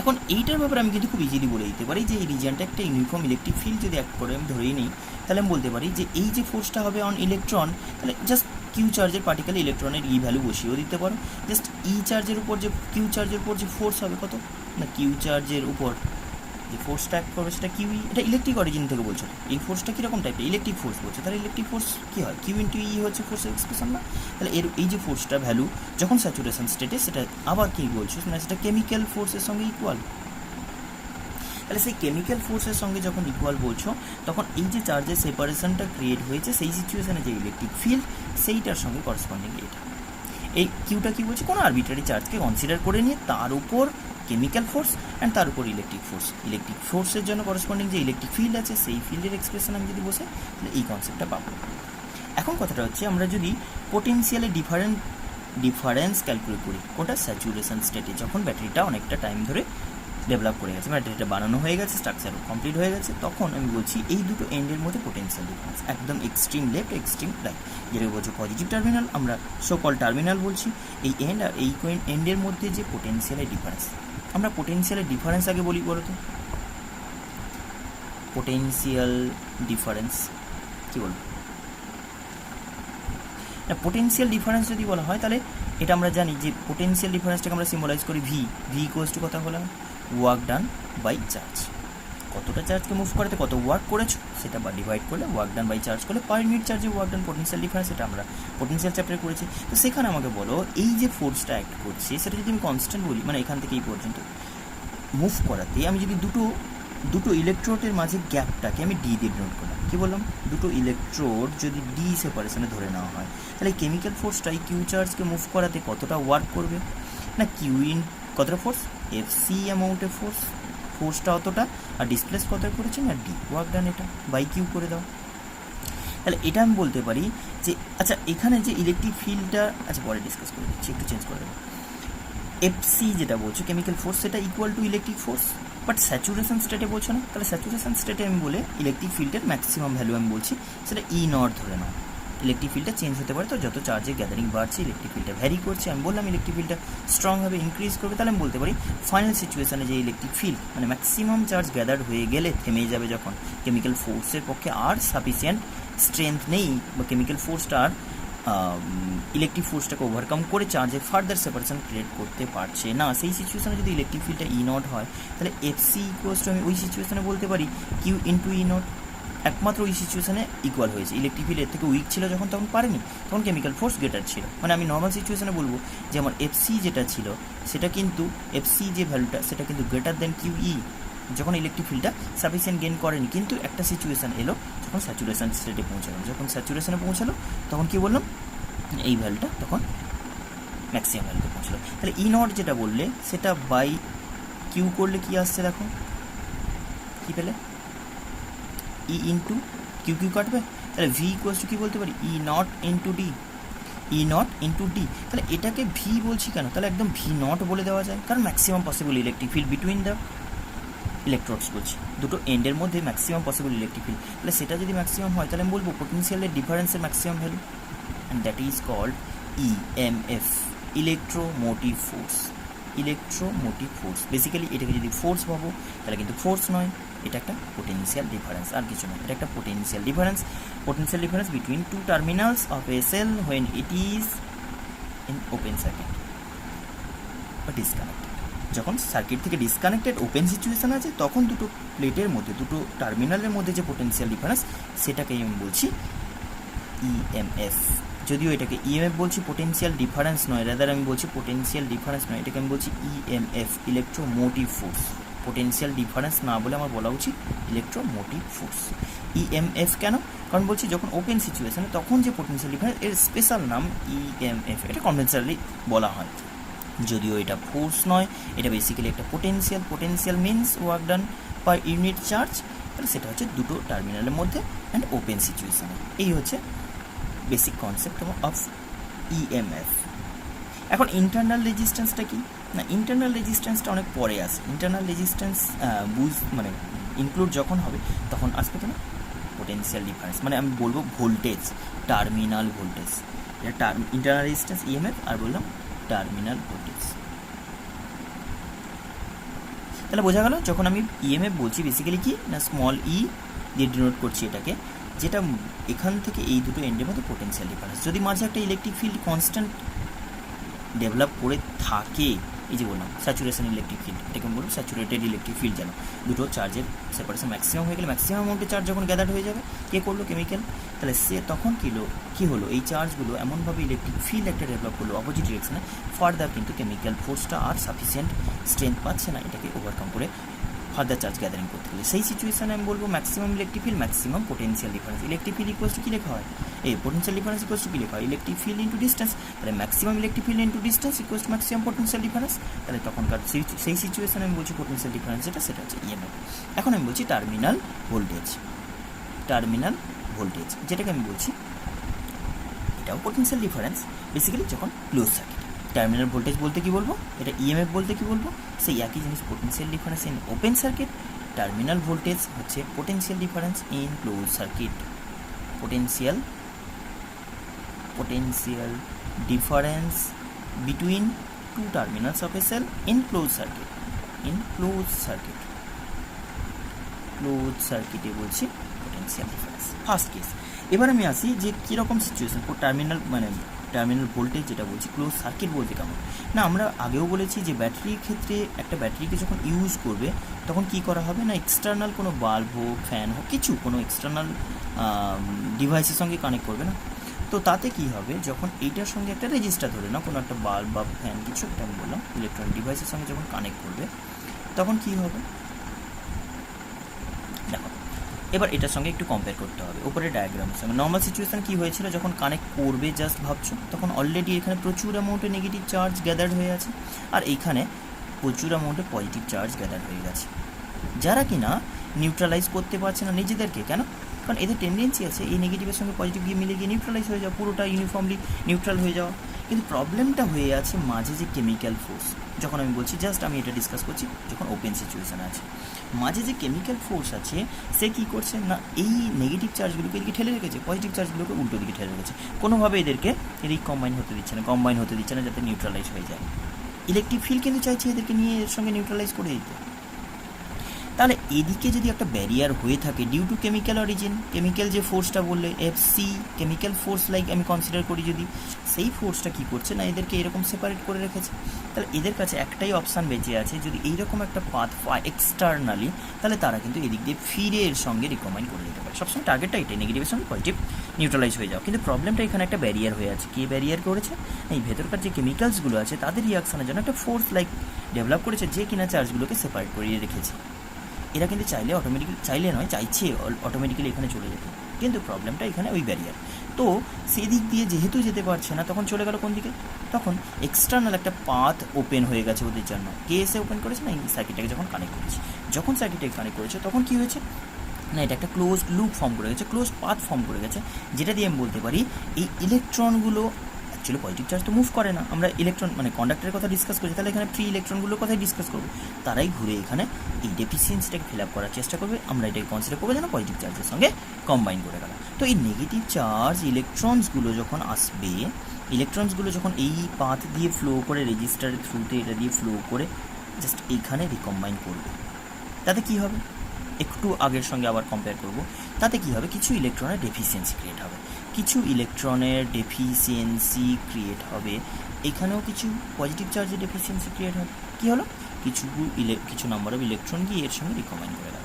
S1: এখন এইটার ব্যাপারে আমি কিন্তু খুব ইজিলি বলে দিতে পারি যে এই রিজনটা একটা ইউনিফর্ম ইলেকট্রিক ফিল্ড যদি অ্যাক্ট করে আমি ধরেই নিই, তাহলে আমি বলতে পারি যে এই যে ফোর্সটা হবে অন ইলেকট্রন, তাহলে জাস্ট কিউ চার্জের পার্টিকেল ইলেকট্রনের ই ভ্যালু বসিয়েও দিতে পারো। জাস্ট ই চার্জের উপর যে কিউ চার্জের উপর যে ফোর্স হবে কত না, কিউ চার্জের উপর যে ফোর্সটা অ্যাক্ট করবে সেটা কিউই, এটা ইলেকট্রিক অরিজিন থেকে বলছো। এই ফোর্সটা কীরকম টাইপের ইলেকট্রিক ফোর্স বলছে, তাহলে ইলেকট্রিক ফোর্স কী হয়, কিউ ইন্টু ই হচ্ছে ফোর্সের এক্সপ্রেশন না। তাহলে এর এই যে ফোর্সটা ভ্যালু যখন স্যাচুরেশন স্টেটে, সেটা আবার কী বলছো মানে সেটা কেমিক্যাল ফোর্সের সঙ্গে ইকুয়াল। তাহলে সেই কেমিক্যাল ফোর্সের সঙ্গে যখন ইকুয়াল বলছো, তখন এই যে চার্জের সেপারেশনটা ক্রিয়েট হয়েছে সেই সিচুয়েশনে যে ইলেকট্রিক ফিল্ড, সেইটার সঙ্গে করসপন্ডিং এটা এই কিউটা কী বলছে, কোনো আরবিট্রারি চার্জকে কনসিডার করে নিয়ে তার উপর কেমিক্যাল ফোর্স অ্যান্ড তার উপর ইলেকট্রিক ফোর্স, ইলেকট্রিক ফোর্সের জন্য করসপন্ডিং যে ইলেকট্রিক ফিল্ড আছে সেই ফিল্ডের এক্সপ্রেশন আমি যদি বসে, তাহলে এই কনসেপ্টটা পাবো। এখন কথাটা হচ্ছে আমরা যদি পোটেনশিয়ালে ডিফারেন্স ক্যালকুলেট করি, ওটা স্যাচুরেশন স্টেটে যখন ব্যাটারিটা অনেকটা টাইম ধরে ডেভেলপ করে গেছে, ব্যাটারিটা বানানো হয়ে গেছে, স্ট্রাকচার কমপ্লিট হয়ে গেছে, তখন আমি বলছি এই দুটো এন্ডের মধ্যে পোটেনশিয়াল ডিফারেন্স একদম এক্সট্রিম লেফট এক্সট্রিম রাইট, যেটা বলছে পজিটিভ টার্মিনাল, আমরা সকল টার্মিনাল বলছি। এই এন্ড আর এই এন্ডের মধ্যে যে পোটেনশিয়ালের ডিফারেন্স, আমরা পোটেনশিয়ালের ডিফারেন্স আগে বলি, বলো তো পোটেনশিয়াল ডিফারেন্স কী বলবো না, পোটেনশিয়াল ডিফারেন্স যদি বলা হয় তাহলে এটা আমরা জানি যে পোটেনশিয়াল ডিফারেন্সটাকে আমরা সিম্বলাইজ করি ভি ইকুয়ালস টু কথা বলা ওয়ার্ক ডান বাই চার্জ, কতটা চার্জকে মুভ করাতে কত ওয়ার্ক করেছো সেটা বা ডিভাইড করলে ওয়ার্ক ডান বাই চার্জ করলে পার ইউনিট চার্জে ওয়ার্ক ডান পোটেনশিয়াল ডিফারেন্স, এটা আমরা পোটেনশিয়াল চ্যাপ্টারে করেছি। তো সেখানে আমাকে বলো এই যে ফোর্সটা অ্যাক্ট করছে সেটা যদি আমি কনস্ট্যান্ট বলি, মানে এখান থেকে এই পর্যন্ত মুভ করাতে আমি যদি দুটো ইলেকট্রোডের মাঝে গ্যাপটাকে আমি ডি দিয়ে ডিনোট করলাম, কী বললাম, দুটো ইলেকট্রোড যদি ডি সেপারেশনে ধরে নেওয়া হয়, তাহলে কেমিক্যাল ফোর্সটাই কিউ চার্জকে মুভ করাতে কতটা ওয়ার্ক করবে না, কিউ ইন কতটা ফোর্স, এফ সি অ্যামাউন্টের ফোর্সটা অতটা, আর ডিসপ্লেস কত করেছে না ডি, ওয়ার্ক ডান এটা বাই কিউ করে দাও। তাহলে এটা আমি বলতে পারি যে আচ্ছা এখানে যে ইলেকট্রিক ফিল্ডটা, আচ্ছা পরে ডিসকাস করে দিচ্ছি, একটু চেঞ্জ করে দেবো। এফ সি যেটা বলছো কেমিক্যাল ফোর্স, সেটা equal to electric force, but saturation স্টেটে বলছো না, তাহলে স্যাচুরেশন স্টেটে আমি বলে ইলেকট্রিক ফিল্ডের ম্যাক্সিমাম ভ্যালু আমি বলছি সেটা ই নট ধরে নাও। ইলেকট্রিক ফিল্ডটা চেঞ্জ হতে পারে, তো যত চার্জের গ্যাদারিং বাড়ছে ইলেকট্রিক ফিল্ডটা ভ্যারি করছে, আমি বললাম ইলেকট্রিক ফিল্ডটা স্ট্রং হবে, ইনক্রিজ করবে, তাহলে আমি বলতে পারি ফাইনাল সিচুয়েশনে যে ইলেকট্রিক ফিল্ড মানে ম্যাক্সিমাম চার্জ গ্যাদার্ড হয়ে গেলে থেমে যাবে যখন, কেমিক্যাল ফোর্সের পক্ষে আর সাফিসিয়েন্ট স্ট্রেংথ নেই বা কেমিক্যাল ফোর্সটা আর ইলেকট্রিক ফোর্সটাকে ওভারকাম করে চার্জের ফার্দার সেপারেশন ক্রিয়েট করতে পারছে না, সেই সিচুয়েশনে যদি ইলেকট্রিক ফিল্ডটা ই নট হয়, তাহলে এফ সি ইকুয়ালস টু আমি ওই সিচুয়েশনে বলতে পারি কিউ ইন্টু ই নট, একমাত্র ওই সিচুয়েশনে ইকুয়াল হয়েছে। ইলেকট্রিক ফিল্ড এর থেকে উইক ছিল যখন, তখন পারেনি, তখন কেমিক্যাল ফোর্স গ্রেটার ছিল, মানে আমি নর্মাল সিচুয়েশনে বলবো যে আমার এফ সি যেটা ছিল সেটা কিন্তু এফ সি যে ভ্যালুটা সেটা কিন্তু গ্রেটার দেন কিউ ই, যখন ইলেকট্রিক ফিল্ডটা সাফিসিয়েন্ট গেইন করেনি, কিন্তু একটা সিচুয়েশন এলো যখন স্যাচুরেশন স্টেটে পৌঁছালো, যখন স্যাচুরেশনে পৌঁছালো তখন কী বললাম এই ভ্যালুটা তখন ম্যাক্সিমাম ভ্যালুতে পৌঁছলো। তাহলে ই নট যেটা বললে সেটা বাই কিউ করলে কি আসছে দেখো, কি পেলে ই ইন্টু কিউ কিউ কাটবে, তাহলে ভি ইকুয়ালস টু কী বলতে পারি E naught into D, E naught into D, তাহলে এটাকে ভি বলছি কেন, তাহলে একদম ভি নট বলে দেওয়া যায়, কারণ maximum possible electric field between the electrodes বলছি, দুটো এন্ডের মধ্যে ম্যাক্সিমাম পসিবল ইলেকট্রিক ফিল্ড, তাহলে সেটা যদি ম্যাক্সিমাম হয় তাহলে আমি বলবো পোটেনশিয়ালের ডিফারেন্সের maximum value, and that is called EMF, electromotive force, electromotive force. Basically এটাকে যদি ফোর্স ভাবো তাহলে কিন্তু ফোর্স নয়, এটা একটা পোটেনশিয়াল ডিফারেন্স, আর কিছু নয়, এটা একটা potential difference between two terminals of a cell when it is in open circuit বা ডিসকানেক্টেড, যখন সার্কিট থেকে ডিসকানেক্টেড ওপেন সিচুয়েশন আছে তখন দুটো প্লেটের মধ্যে দুটো টার্মিনালের মধ্যে যে পোটেনশিয়াল ডিফারেন্স সেটাকেই আমি বলছি ইএমএফ। যদিও এটাকে ইএমএফ বলছি, পোটেনশিয়াল ডিফারেন্স নয়, রাদার আমি বলছি পোটেনশিয়াল ডিফারেন্স নয়, এটাকে আমি বলছি EMF, electromotive force. Potential difference না বলে আমার বলা উচিত ইলেকট্রোমোটিভ ফোর্স। ইএমএফ কেন, কারণ বলছি যখন ওপেন সিচুয়েশনে তখন যে পোটেনশিয়াল ডিফারেন্স এর স্পেশাল নাম ইএমএফ, এটা কনভেনশনালি বলা হয়, যদিও এটা ফোর্স নয়, এটা বেসিক্যালি একটা potential means work done per unit charge, তাহলে সেটা হচ্ছে দুটো টার্মিনালের মধ্যে অ্যান্ড ওপেন সিচুয়েশনে। এই হচ্ছে বেসিক কনসেপ্ট অফ ইএমএফ। এখন ইন্টারনাল রেজিস্ট্যান্সটা কি না, ইন্টারনাল রেজিস্ট্যান্সটা অনেক পরে আসে, ইন্টারনাল রেজিস্ট্যান্স মানে ইনক্লুড যখন হবে তখন আসবে কেন পোটেনশিয়াল ডিফারেন্স, মানে আমি বলবো ভোল্টেজ, টার্মিনাল ভোল্টেজ, এটা ইন্টারনাল রেজিস্ট্যান্স ইএমএফ আর বললাম টার্মিনাল ভোল্টেজ। তাহলে বোঝা গেল যখন আমি ইএমএফ বলছি বেসিক্যালি কি না স্মল ই দিয়ে ডিনোট করছি এটাকে, যেটা এখান থেকে এই দুটো এন্ডের মধ্যে পোটেনশিয়াল ডিফারেন্স। যদি মাঝে একটা ইলেকট্রিক ফিল্ড কনস্ট্যান্ট ডেভেলপ করে থাকে, এই যে বললাম স্যাচুরেশন ইলেকট্রিক ফিল্ড, এটাকে বলবো স্যাচুরেটেড ইলেকট্রিক ফিল্ড, যেন দুটো চার্জের সেপারেশন ম্যাক্সিমাম হয়ে গেলে ম্যাক্সিমাম অ্যামাউন্টের চার্জ যখন গ্যাদার্ড হয়ে যাবে, কে করলো কেমিক্যাল, তাহলে সে তখন কী হলো এই চার্জগুলো এমনভাবে ইলেকট্রিক ফিল্ড একটা ডেভেলপ করলো অপোজিট ডিরেকশনে, ফার্দার কিন্তু কেমিক্যাল ফোর্সটা আর সাফিসিয়েন্ট স্ট্রেংথ পাচ্ছে না এটাকে ওভারকাম করে ফার্দার চার্জ গ্যাদারিং করতে গেলে। সেই সিচুয়েশনে আমি বলবো maximum electric field maximum potential difference. Electric field equals to কী লেখা হয়, পোটেনশিয়াল ডিফারেন্স ইকুয়ালস টু কী লেখা হয়, ইলেকট্রিক ফিল্ড ইন্টু ডিস্টেন্স, তাহলে maximum electric field into distance equals to maximum potential difference. তাহলে তখনকার সেই সিচুয়েশনে আমি বলছি পোটেনশিয়াল ডিফারেন্স সেটা হচ্ছে ইএমএফ। এখন আমি বলছি টার্মিনাল ভোল্টেজ, টার্মিনাল ভোল্টেজ যেটাকে আমি বলছি এটাও পোটেনশিয়াল ডিফারেন্স বেসিক্যালি যখন ক্লোজ সার্কিট। টার্মিনাল ভোল্টেজ বলতে কি বলবো, এটা ইএমএফ বলতে কি বলবো, সেই একই জিনিস potential difference in open circuit, terminal voltage হচ্ছে potential difference in close circuit. Potential difference between two terminals of a cell in close circuit, close সার্কিটে বলছি পোটেনশিয়াল ডিফারেন্স ফার্স্ট কেস। এবার আমি আসি যে কীরকম সিচুয়েশন টার্মিনাল ভোল্টেজ যেটা বলছি ক্লোজ সার্কিট বলতে কেমন না। আমরা আগেও বলেছি যে ব্যাটারির ক্ষেত্রে একটা ব্যাটারিকে যখন ইউজ করবে তখন কি করা হবে না, এক্সটার্নাল কোনো বাল্ব হোক ফ্যান হোক কিছু কোনো এক্সটার্নাল ডিভাইসের সঙ্গে কানেক্ট করবে না। তো তাতে কি হবে, যখন এইটার সঙ্গে একটা রেজিস্টার ধরে না কোনো একটা বাল্ব বা ফ্যান কিছু একটা আমি বললাম ইলেকট্রনিক ডিভাইসের সঙ্গে যখন কানেক্ট করবে তখন কি হবে দেখো, এবার এটার সঙ্গে একটু কম্পেয়ার করতে হবে উপরে ডায়াগ্রামের সঙ্গে। নর্মাল সিচুয়েশান কী হয়েছিল, যখন কানেক্ট করবে জাস্ট ভাবছো তখন অলরেডি এখানে প্রচুর অ্যামাউন্টে নেগেটিভ চার্জ গ্যাদার্ড হয়ে আছে আর এইখানে প্রচুর অ্যামাউন্টে পজিটিভ চার্জ গ্যাদার্ড হয়ে গেছে, যারা কিনা নিউট্রালাইজ করতে পারছে না নিজেদেরকে। কেন, কারণ এদের টেন্ডেন্সি আছে এই নেগেটিভের সঙ্গে পজিটিভ গিয়ে মিলে গিয়ে নিউট্রালাইজ হয়ে যাওয়া, পুরোটা ইউনিফর্মলি নিউট্রাল হয়ে যাওয়া। কিন্তু প্রবলেমটা হয়ে আছে মাঝে যে কেমিক্যাল ফোর্স, যখন আমি বলছি জাস্ট আমি এটা ডিসকাস করছি যখন ওপেন সিচুয়েশানে আছে, মাঝে যে কেমিক্যাল ফোর্স আছে সে কী করছে না এই নেগেটিভ চার্জগুলোকে এদিকে ঠেলে রেখেছে, পজিটিভ চার্জগুলোকে উল্টো দিকে ঠেলে রেখেছে, কোনোভাবে এদেরকে কম্বাইন হতে দিচ্ছে না যাতে নিউট্রালাইজ হয়ে যায়। ইলেকট্রিক ফিল্ড কিন্তু চাইছে এদেরকে নিয়ে এর সঙ্গে নিউট্রালাইজ করে দিতে। তাহলে এদিকে যদি একটা ব্যারিয়ার হয়ে থাকে due to chemical origin, chemical যে ফোর্সটা বললে এফসি কেমিক্যাল ফোর্স লাইক আমি কনসিডার করি, যদি সেই ফোর্সটা কী করছে না এদেরকে এরকম সেপারেট করে রেখেছে, তাহলে এদের কাছে একটাই অপশান বেঁচে আছে, যদি এইরকম একটা পাথ পায় এক্সটার্নালি তাহলে তারা কিন্তু এদিক দিয়ে ফিরে এর সঙ্গে রিকমেন্ড করে দিতে পারে। সবসময় টার্গেটটা এটাই নেগেটিভের সঙ্গে পজিটিভ নিউট্রালাইজ হয়ে যাও। কিন্তু প্রবলেমটা এখানে একটা ব্যারিয়ার হয়ে আছে, কে ব্যারিয়ার করেছে, এই ভেতরকার যে কেমিক্যালসগুলো আছে তাদের রিয়াকশানের জন্য একটা ফোর্স লাইক ডেভেলপ করেছে যে কিনা চার্জগুলোকে সেপারেট করিয়ে রেখেছে। এরা কিন্তু চাইছে অটোমেটিক্যালি এখানে চলে যেতে, কিন্তু প্রবলেমটা এখানে ওই ব্যারিয়ার। তো সেদিক দিয়ে যেহেতু যেতে পারছে না তখন চলে গেল কোন দিকে, তখন এক্সটার্নাল একটা পাথ ওপেন হয়ে গেছে ওদের জন্য। কে এসে ওপেন করেছে না এই সার্কিটটাকে যখন কানেক্ট করেছে, যখন সার্কিটটাকে কানেক্ট করেছে তখন কী হয়েছে না এটা একটা ক্লোজ লুপ ফর্ম করে গেছে, ক্লোজ পাথ ফর্ম করে গেছে, যেটা দিয়ে আমি বলতে পারি এই ইলেকট্রনগুলো অ্যাকচুয়ালি পজিটিভ চার্জ তো মুভ করে না, আমরা ইলেকট্রন কন্ডাক্টরের কথা ডিসকাস করছি, তাহলে এখানে ফ্রি ইলেকট্রনগুলোর কথাই ডিসকাস করবো, তারাই ঘুরে এখানে এই ডেফিসিয়েন্সিটাকে ফিল আপ করার চেষ্টা করবে, আমরা এটাকে কনসিডার করবো যেন পজিটিভ চার্জের সঙ্গে কম্বাইন করে গেল। তো এই নেগেটিভ চার্জ ইলেকট্রনসগুলো যখন আসবে, ইলেকট্রনসগুলো যখন এই পাথ দিয়ে ফ্লো করে রেজিস্টারের থ্রুতে এটা দিয়ে ফ্লো করে জাস্ট এইখানে রিকম্বাইন করবে, তাতে কী হবে একটু আগের সঙ্গে আবার কম্পেয়ার করব, তাতে কী হবে কিছু ইলেকট্রনের ডেফিসিয়েন্সি ক্রিয়েট হবে, এখানেও কিছু পজিটিভ চার্জের ডেফিসিয়েন্সি ক্রিয়েট হবে। কী হলো, কিছু নাম্বার অফ ইলেকট্রন গিয়ে এর সঙ্গে রিকম্বাইন করে গেল।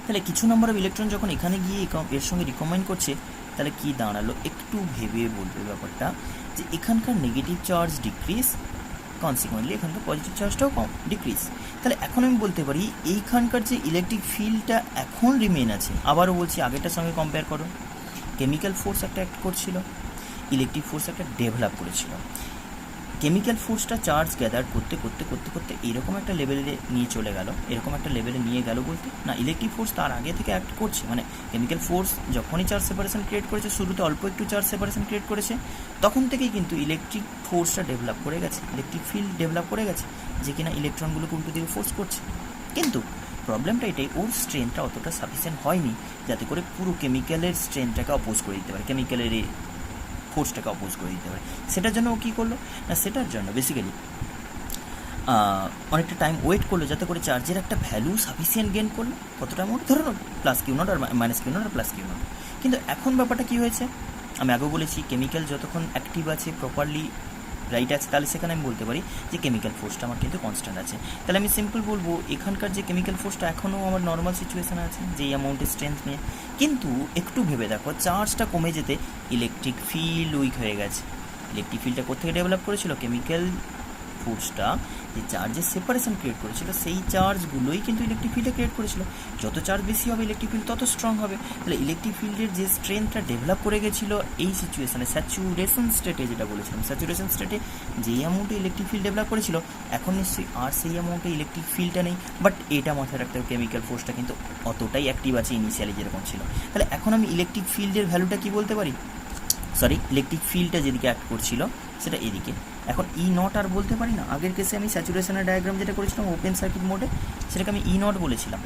S1: তাহলে কিছু নাম্বার অফ ইলেকট্রন যখন এখানে গিয়ে এর সঙ্গে রিকম্বাইন করছে তাহলে কি দাঁড়ালো, একটু ভেবে বলবে ব্যাপারটা, যে এখানকার নেগেটিভ চার্জ ডিক্রিজ, কনসিকুয়েন্টলি এখানকার পজিটিভ চার্জটাও ডিক্রিজ। তাহলে এখন আমি বলতে পারি এইখানকার যে ইলেকট্রিক ফিল্ডটা এখন রিমেইন আছে, আবারও বলছি আগেরটার সঙ্গে কম্পেয়ার করো, কেমিক্যাল ফোর্স একটা অ্যাক্ট করছিল, ইলেকট্রিক ফোর্স একটা ডেভেলপ করেছিল। কেমিক্যাল ফোর্সটা চার্জ গ্যাদার করতে করতে করতে করতে এরকম একটা লেভেলে নিয়ে চলে গেল, এরকম একটা লেভেলে নিয়ে গেল বলতে না ইলেকট্রিক ফোর্স তার আগে থেকে অ্যাক্ট করছে, মানে কেমিক্যাল ফোর্স যখনই চার্জ সেপারেশন ক্রিয়েট করেছে, শুরুতে অল্প একটু চার্জ সেপারেশন ক্রিয়েট করেছে, তখন থেকেই কিন্তু ইলেকট্রিক ফোর্সটা ডেভেলপ করে গেছে, ইলেকট্রিক ফিল্ড ডেভেলপ করে গেছে, যে কিনা ইলেকট্রনগুলোকে উল্টো দিকে ফোর্স করছে। কিন্তু প্রবলেমটা এটাই, ওর স্ট্রেনটা অতটা সাফিসিয়েন্ট হয়নি যাতে করে পুরো কেমিক্যালের স্ট্রেনটাকে অপোজ করে দিতে পারে, কেমিক্যালের এই ফোর্সটাকে অপোজ করে দিতে পারে। সেটার জন্য ও কী করলো না, সেটার জন্য বেসিক্যালি অনেকটা টাইম ওয়েট করলো যাতে করে চার্জের একটা ভ্যালু সাফিসিয়েন্ট গেন করলো, কতটা অ্যামাউন্ট ধরো প্লাস কিউ নট আর মাইনাস কিউ নট আর প্লাস কিউ নট। কিন্তু এখন ব্যাপারটা কী হয়েছে, আমি আগেও বলেছি কেমিক্যাল যতক্ষণ অ্যাক্টিভ আছে, প্রপারলি রাইট আছে, তাহলে সেখানে আমি বলতে পারি যে কেমিক্যাল ফোর্সটা আমার কিন্তু কনস্ট্যান্ট আছে। তাহলে আমি সিম্পল বলবো এখানকার যে কেমিক্যাল ফোর্সটা এখনও আমার নর্মাল সিচুয়েশানে আছে, যে এই অ্যামাউন্টের স্ট্রেংথ নিয়ে। কিন্তু একটু ভেবে দেখো, চার্জটা কমে যেতে ইলেকট্রিক ফিল্ড উইক হয়ে গেছে। ইলেকট্রিক ফিল্ডটা কোথেকে ডেভেলপ করেছিল, কেমিক্যাল ফোর্সটা যে চার্জের সেপারেশন ক্রিয়েট করেছিল সেই চার্জগুলোই কিন্তু ইলেকট্রিক ফিল্ডে ক্রিয়েট করেছিল। যত চার্জ বেশি হবে ইলেকট্রিক ফিল্ড তত স্ট্রং হবে। তাহলে ইলেকট্রিক ফিল্ডের যে স্ট্রেংথটা ডেভেলপ করে গেছিলো এই সিচুয়েশানে, স্যাচুরেশন স্টেটে যেটা বলেছিলাম, স্যাচুরেশন স্টেটে যেই অ্যামাউন্টে ইলেকট্রিক ফিল্ড ডেভেলপ করেছিল এখন নিশ্চয়ই আর সেই অ্যামাউন্টে ইলেকট্রিক ফিল্ডটা নেই। বাট এটা মাথায় রাখতে হবে, কেমিক্যাল ফোর্সটা কিন্তু অতটাই অ্যাক্টিভ আছে ইনিশিয়ালি যেরকম ছিল। তাহলে এখন আমি ইলেকট্রিক ফিল্ডের ভ্যালুটা কি বলতে পারি, ইলেকট্রিক ফিল্ডটা যেদিকে অ্যাক্ট করছিল সেটা এদিকে। এখন ই নট আর বলতে পারি না, আগের কেসে আমি স্যাচুরেশনের ডায়াগ্রাম যেটা করেছিলাম ওপেন সার্কিট মোডে সেটাকে আমি ই নট বলেছিলাম,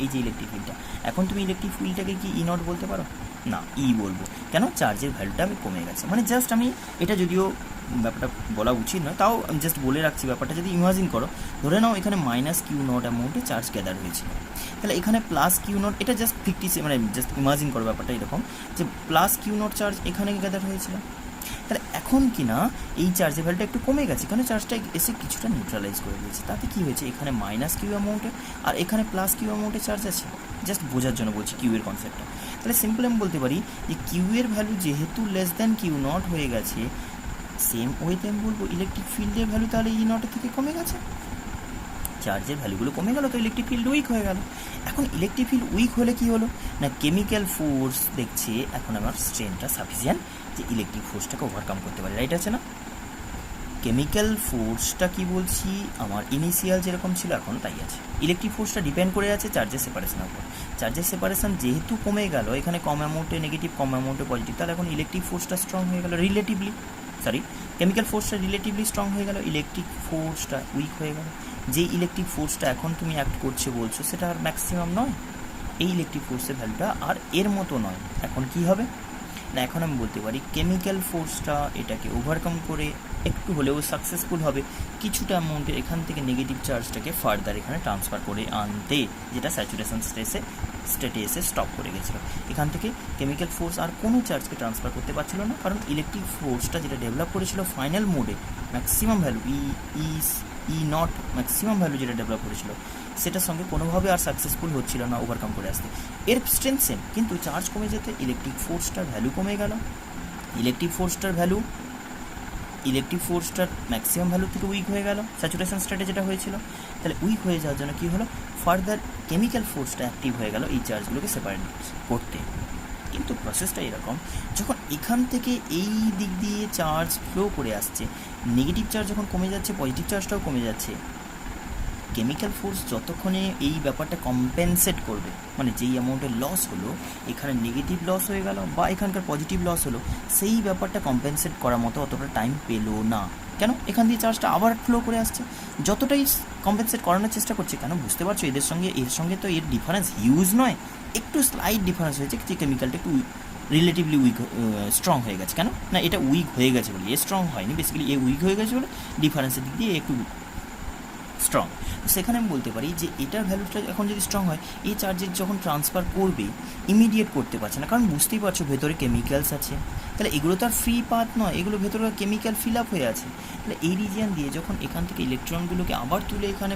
S1: এই যে ইলেকট্রিক ফিল্ডটা। এখন তুমি ইলেকট্রিক ফিল্ডটাকে কি ই নট বলতে পারো না, ই বলবো। কেন, চার্জের ভ্যালুটা আমি কমে গেছে। মানে জাস্ট আমি এটা যদিও ব্যাপারটা বলা উচিত নয়, তাও আমি জাস্ট বলে রাখছি ব্যাপারটা। যদি ইমাজিন করো, ধরে নাও এখানে মাইনাস কিউ নট অ্যামাউন্টে চার্জ গ্যাদার হয়েছিল, তাহলে এখানে প্লাস কিউ নট, এটা জাস্ট মানে জাস্ট ইমাজিন করো ব্যাপারটা এরকম যে প্লাস কিউ নট চার্জ এখানে গ্যাদার হয়েছিল। তাহলে এখন কি না এই চার্জের ভ্যালুটা একটু কমে গেছে, এখানে চার্জটা এসে কিছুটা নিউট্রালাইজ করে দিয়েছে। তাতে কি হয়েছে, এখানে মাইনাস কিউ অ্যামাউন্টে আর এখানে প্লাস কিউ অ্যামাউন্টে চার্জ আছে। জাস্ট বোঝার জন্য বলছি কিউ এর কনসেপ্টটা। তাহলে সিম্পল আমি বলতে পারি যে কিউ এর ভ্যালু যেহেতু লেস দ্যান কিউ নট হয়ে গেছে, সেম ওয়েতে আমি বলবো ইলেকট্রিক ফিল্ডের ভ্যালু তাহলে ই নটের থেকে কমে গেছে। চার্জের ভ্যালুগুলো কমে গেল, তো ইলেকট্রিক ফিল্ড উইক হয়ে গেল। এখন ইলেকট্রিক ফিল্ড উইক হলে কি হলো না, কেমিক্যাল ফোর্স দেখছে এখন আমার স্ট্রেনটা সাফিসিয়েন্ট যে ইলেকট্রিক ফোর্সটাকে ওভারকাম করতে পারে, রাইট আছে না। কেমিক্যাল ফোর্সটা কি বলছি, আমার ইনিশিয়াল যেরকম ছিল এখন তাই আছে। ইলেকট্রিক ফোর্সটা ডিপেন্ড করে আছে চার্জের সেপারেশনের উপর। চার্জের সেপারেশন যেহেতু কমে গেল, এখানে কম অ্যামাউন্টে নেগেটিভ, কম অ্যামাউন্টে পজিটিভ, তাহলে এখন ইলেকট্রিক ফোর্সটা স্ট্রং হয়ে গেল রিলেটিভলি, কেমিক্যাল ফোর্সটা রিলেটিভলি স্ট্রং হয়ে গেল, ইলেকট্রিক ফোর্সটা উইক হয়ে গেল। যে ইলেকট্রিক ফোর্সটা এখন তুমি অ্যাক্ট করছে বলছো সেটা আর ম্যাক্সিমাম নয়, এই ইলেকট্রিক ফোর্সের ভ্যালুটা আর এর মতো নয়। এখন কি হবে না, এখন আমি বলতে পারি কেমিক্যাল ফোর্সটা এটাকে ওভারকাম করে একটু হলেও সাকসেসফুল হবে কিছুটা অ্যামাউন্টের এখান থেকে নেগেটিভ চার্জটাকে ফার্দার এখানে ট্রান্সফার করে আনতে, যেটা স্যাচুরেশন স্টেটে এসে স্টপ করে গেছিলো। এখান থেকে কেমিক্যাল ফোর্স আর কোনো চার্জকে ট্রান্সফার করতে পারছিল না, কারণ ইলেকট্রিক ফোর্সটা যেটা ডেভেলপ করেছিল ফাইনাল মোডে maximum value E not maximum value যেটা ডেভেলপ করেছিল সেটার সঙ্গে কোনোভাবে আর সাকসেসফুল হচ্ছিল না ওভারকাম করে আসতে। এর স্ট্রেংথ সেম, কিন্তু চার্জ কমে যেতে ইলেকট্রিক ফোর্সটার ভ্যালু কমে গেল। ইলেকট্রিক ফোর্সটার ম্যাক্সিমাম ভ্যালু থেকে উইক হয়ে গেল স্যাচুরেশন স্টেটে যেটা হয়েছিল। তাহলে উইক হয়ে যাওয়ার জন্য কী হলো, ফার্দার কেমিক্যাল ফোর্সটা অ্যাক্টিভ হয়ে গেল এই চার্জগুলোকে সেপারেট করতে। কিন্তু প্রসেসটা এরকম, যখন এখান থেকে এই দিক দিয়ে চার্জ ফ্লো করে আসছে, নেগেটিভ চার্জ যখন কমে যাচ্ছে পজিটিভ চার্জটাও কমে যাচ্ছে, কেমিক্যাল ফোর্স যতক্ষণে এই ব্যাপারটা কম্পেনসেট করবে, মানে যেই অ্যামাউন্টের লস হলো, এখানে নেগেটিভ লস হয়ে গেল বা এখানকার পজিটিভ লস হলো, সেই ব্যাপারটা কম্পেনসেট করার মতো অতটা টাইম পেলো না। কেন, এখান দিয়ে চার্জটা আবার ফ্লো করে আসছে, যতটাই কম্পেনসেট করানোর চেষ্টা করছে। কেন, বুঝতে পারছো এর সঙ্গে তো এর ডিফারেন্স হিউজ নয়, একটু স্লাইট ডিফারেন্স হয়েছে, যে কেমিক্যালটা একটু রিলেটিভলি উইক স্ট্রং হয়ে গেছে। কেন না, এটা উইক হয়ে গেছে বলে, এ স্ট্রং হয়নি, বেসিক্যালি এ উইক হয়ে গেছে বলে ডিফারেন্সের দিক দিয়ে একটু স্ট্রং। সেখানে আমি বলতে পারি যে এটার ভ্যালুটা এখন যদি স্ট্রং হয়, এই চার্জের যখন ট্রান্সফার করবে ইমিডিয়েট করতে পারছে না, কারণ বুঝতেই পারছো ভেতরে কেমিক্যালস আছে। তাহলে এগুলো তো আর ফ্রি পাথ নয়, এগুলো ভেতরে কেমিক্যাল ফিল আপ হয়ে আছে। তাহলে এই রিজিয়ান দিয়ে যখন এখান থেকে ইলেকট্রনগুলোকে আবার তুলে এখানে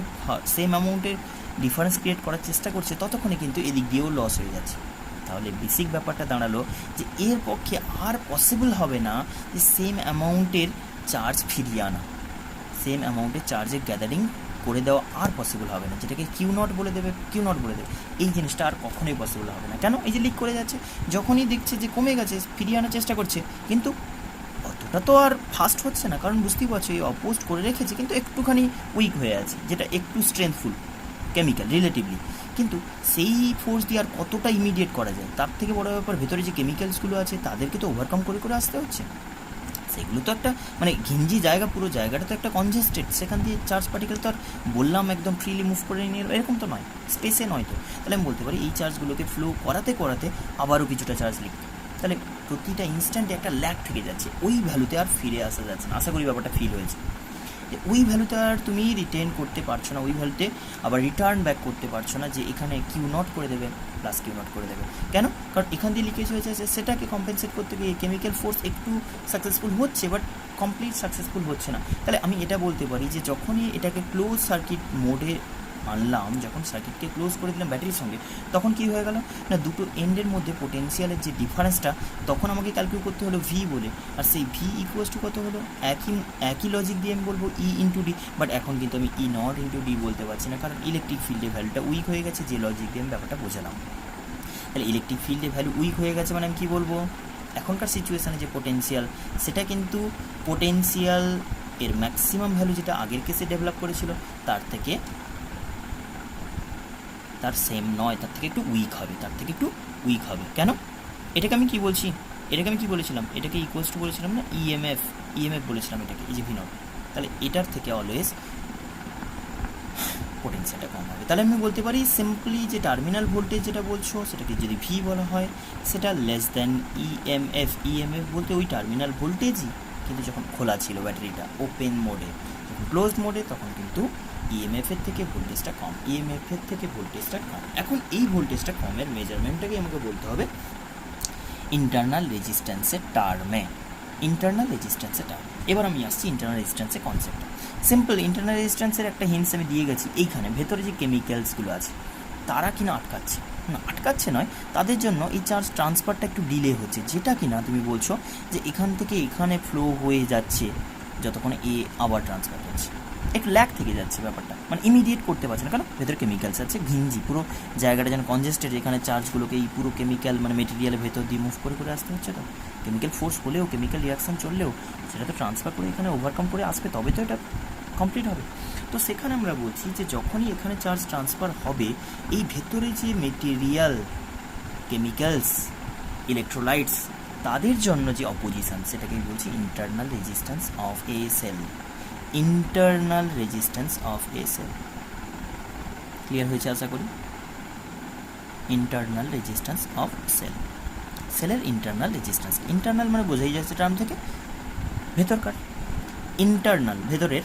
S1: সেম অ্যামাউন্টের ডিফারেন্স ক্রিয়েট করার চেষ্টা করছে, ততক্ষণে কিন্তু এদিক দিয়েও লস হয়ে যাচ্ছে। তাহলে বেসিক ব্যাপারটা দাঁড়ালো যে এর পক্ষে আর পসিবল হবে না যে সেম অ্যামাউন্টের চার্জ ফিরিয়ে আনা, সেম অ্যামাউন্টের চার্জের গ্যাদারিং করে দেওয়া আর পসিবল হবে না, যেটাকে কিউ নট বলে দেবে, এই জিনিসটা আর কখনোই পসিবল হবে না। কেন, এই যে লিক করে যাচ্ছে, যখনই দেখছে যে কমে গেছে ফিরিয়ে আনার চেষ্টা করছে, কিন্তু অতটা তো আর ফাস্ট হচ্ছে না, কারণ বুঝতেই পারছো এই অপোস্ট করে রেখেছে কিন্তু একটুখানি উইক হয়ে আছে, যেটা একটু স্ট্রেংথফুল কেমিক্যাল রিলেটিভলি। কিন্তু সেই ফোর্স দিয়ে আর কতটা ইমিডিয়েট করা যায়, তার থেকে বড় ব্যাপার ভেতরে যে কেমিক্যালসগুলো আছে তাদেরকে তো ওভারকাম করে আসতে হচ্ছে। সেগুলো তো একটা মানে ঘিঞ্জি জায়গা, পুরো জায়গাটা তো একটা কনজেস্টেড, সেখান দিয়ে চার্জ পার্টিকেল তো আর বললাম একদম ফ্রিলি মুভ করে নিয়ে এরকম তো নয়, স্পেসে নয়। তো তাহলে আমি বলতে পারি এই চার্জগুলোকে ফ্লো করাতে করাতে আবারও কিছুটা চার্জ লিখবে, তাহলে প্রতিটা ইনস্ট্যান্টে একটা ল্যাগ থেকে যাচ্ছে, ওই ভ্যালুতে আর ফিরে আসা যাচ্ছে না। আশা করি ব্যাপারটা ফিল হয়েছে, যে ওই ভ্যালুতে আর তুমি রিটেন করতে পারছো না, ওই ভ্যালুতে আবার রিটার্ন ব্যাক করতে পারছো না, যে এখানে কিউ নট করে দেবে প্লাস কিউ নট করে দেবে। কেন? কারণ এখান দিয়ে লিকেজ হয়েছে, সেটাকে কম্পেনসেট করতে গিয়ে কেমিক্যাল ফোর্স একটু সাকসেসফুল হচ্ছে, বাট কমপ্লিট সাকসেসফুল হচ্ছে না। তাহলে আমি এটা বলতে পারি যে যখনই এটাকে ক্লোজ সার্কিট মোডে আনলাম, যখন সার্কিটকে ক্লোজ করে দিলাম ব্যাটারির সঙ্গে, তখন কি হয়ে গেল না, দুটো এন্ডের মধ্যে পোটেন্সিয়ালের যে ডিফারেন্সটা তখন আমাকে ক্যালকুলেট করতে হলো ভি বলে, আর সেই ভি ইকুয়ালস টু কত হলো, একই লজিক দিয়ে আমি বলবো ই ইন্টু ডি, বাট এখন কিন্তু আমি ই নট ইন্টু ডি বলতে পারছি না, কারণ ইলেকট্রিক ফিল্ডের ভ্যালুটা উইক হয়ে গেছে, যে লজিক দিয়ে আমি ব্যাপারটা বোঝালাম। তাহলে ইলেকট্রিক ফিল্ডের ভ্যালু উইক হয়ে গেছে মানে আমি কী বলবো, এখনকার সিচুয়েশানে যে পোটেন্সিয়াল, সেটা কিন্তু পোটেন্সিয়াল এর ম্যাক্সিমাম ভ্যালু যেটা আগের কেসে ডেভেলপ করেছিল তার সেম নয়, তার থেকে একটু উইক হবে। কেন? এটাকে আমি কি বলছি, এটাকে আমি কি বলেছিলাম, এটাকে ইকুয়ালস টু বলেছিলাম না ইএমএফ বলেছিলাম এটাকে, এই যে ভি নট। তাহলে এটার থেকে অলওয়েজ পোটেন্সিয়ালটা কম হবে। তাহলে আমি বলতে পারি সিম্পলি যে টার্মিনাল ভোল্টেজ যেটা বলছো সেটাকে যদি ভি বলা হয়, সেটা লেস দ্যান ইএমএফ বলতে ওই টার্মিনাল ভোল্টেজই, কিন্তু যখন খোলা ছিল ব্যাটারিটা ওপেন মোডে, যখন ক্লোজড মোডে তখন কিন্তু ইএমএফের থেকে ভোল্টেজটা কম, এখন এই ভোল্টেজটা কমের মেজারমেন্টটাকে আমাকে বলতে হবে ইন্টারনাল রেজিস্ট্যান্সের টার্মে। এবার আমি আসছি ইন্টারনাল রেজিস্ট্যান্সের কনসেপ্টে। সিম্পল ইন্টারনাল রেজিস্ট্যান্সের একটা হিন্টস আমি দিয়ে গেছি, এইখানে ভেতরে যে কেমিক্যালসগুলো আছে তারা কিনা আটকাচ্ছে নয়, তাদের জন্য এই চার্জ ট্রান্সফারটা একটু ডিলে হচ্ছে, যেটা কিনা তুমি বলছো যে এখান থেকে এখানে ফ্লো হয়ে যাচ্ছে, যতক্ষণে এ আবার ট্রান্সফার হচ্ছে, একটু ল্যাগ থেকে যাচ্ছে ব্যাপারটা, মানে ইমিডিয়েট করতে পারছে না, কারণ ভেতরে কেমিক্যালস আছে, ঘিঞ্জি পুরো জায়গাটা যেন কনজেস্টেড, এখানে চার্জগুলোকে এই পুরো কেমিক্যাল মানে মেটেরিয়ালের ভেতর দিয়ে মুভ করে আসতে হচ্ছে। তো কেমিক্যাল ফোর্স হলেও, কেমিক্যাল রিয়াকশান চললেও সেটা তো ট্রান্সফার করে এখানে ওভারকাম করে আসবে, তবে তো এটা কমপ্লিট হবে। তো সেখানে আমরা বলছি যে যখনই এখানে চার্জ ট্রান্সফার হবে, এই ভেতরে যে মেটেরিয়াল, কেমিক্যালস, ইলেকট্রোলাইটস, তাদের জন্য যে অপোজিশন, সেটাকে বলছি internal resistance of a cell. Clear হয়েছে আশা করি? ইন্টারনাল রেজিস্ট্যান্স অফ সেলের ইন্টারনাল রেজিস্ট্যান্স, ইন্টারনাল মানে বোঝাই যাচ্ছে টার্ম থেকে ভেতরকার, ইন্টারনাল ভেতরের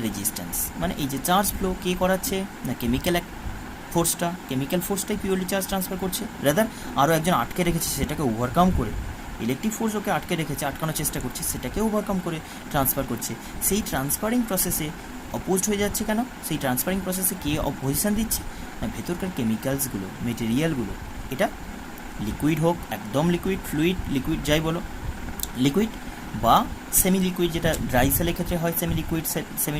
S1: রেজিস্ট্যান্স মানে এই যে চার্জ ফ্লো কে করাচ্ছে না, কেমিক্যাল ফোর্সটাই পিওরলি চার্জ ট্রান্সফার করছে, রাদার আরও একজন আটকে রেখেছে, সেটাকে ওভারকাম করে ইলেকট্রিক ফোর্স ওকে আটকানোর চেষ্টা করছে, সেটাকে ওভারকাম করে ট্রান্সফার করছে। সেই ট্রান্সফারিং প্রসেসে অপোজড হয়ে যাচ্ছে কেন, সেই ট্রান্সফারিং প্রসেসে কে অপোজিশন দিচ্ছে না, ভেতরকার কেমিক্যালসগুলো, মেটেরিয়ালগুলো, এটা লিকুইড হোক, একদম লিকুইড যাই বলো, লিকুইড বা সেমি লিকুইড, যেটা ড্রাই সেলের ক্ষেত্রে হয় সেমি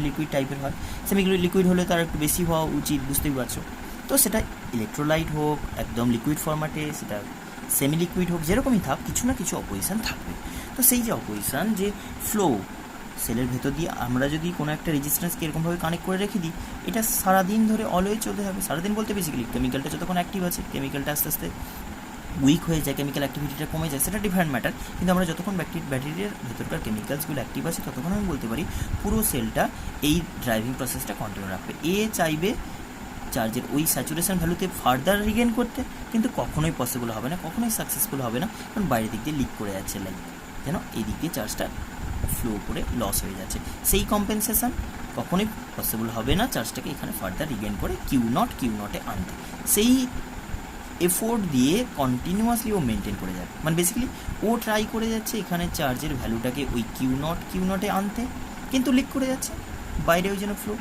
S1: লিকুইড টাইপের হয়, সেমি লিকুইড হলে তার একটু বেশি হওয়া উচিত, বুঝতেই পারছো। তো সেটা ইলেকট্রোলাইট হোক, একদম লিকুইড ফরম্যাটে, সেটা সেমি লিকুইড হোক, যেরকমই থাক, কিছু না কিছু অপোজিশন থাকবে। তো সেই যে অপোজিশন, যে ফ্লো সেলের ভেতর দিয়ে আমরা যদি কোনো একটা রেজিস্ট্যান্সকে এরকমভাবে কানেক্ট করে রেখে দিই, এটা সারাদিন ধরে অলওয়েজ চলতে হবে। সারাদিন বলতে বেসিক্যালি কেমিক্যালটা যতক্ষণ অ্যাক্টিভ আছে, কেমিক্যালটা আস্তে আস্তে উইক হয়ে যায়, কেমিক্যাল অ্যাক্টিভিটিটা কমে যায়, সেটা ডিফারেন্ট ম্যাটার, কিন্তু আমরা যতক্ষণ ব্যাটারির ভেতরকার কেমিক্যালসগুলো অ্যাক্টিভ আছে ততক্ষণ আমি বলতে পারি পুরো সেলটা এই ড্রাইভিং প্রসেসটা কন্টিনিউ রাখবে। চাইবে চার্জের ওই স্যাচুরেশন ভ্যালুতে ফার্দার রিগেন করতে, কিন্তু কখনোই পসিবল হবে না, কখনোই সাকসেসফুল হবে না, কারণ বাইরের দিক দিয়ে লিক করে যাচ্ছে লাইক, যেন এই দিক দিয়ে চার্জটা ফ্লো করে লস হয়ে যাচ্ছে। সেই কম্পেনসেশন কখনোই পসিবল হবে না চার্জটাকে এখানে ফার্দার রিগেন করে কিউ নটে আনতে। সেই এফোর্ট দিয়ে কন্টিনিউয়াসলি ও মেনটেন করে যাবে, মানে বেসিক্যালি ও ট্রাই করে যাচ্ছে এখানে চার্জের ভ্যালুটাকে ওই কিউ নটে আনতে, কিন্তু লিক করে যাচ্ছে বাইরে, ওই জন্য ফ্লো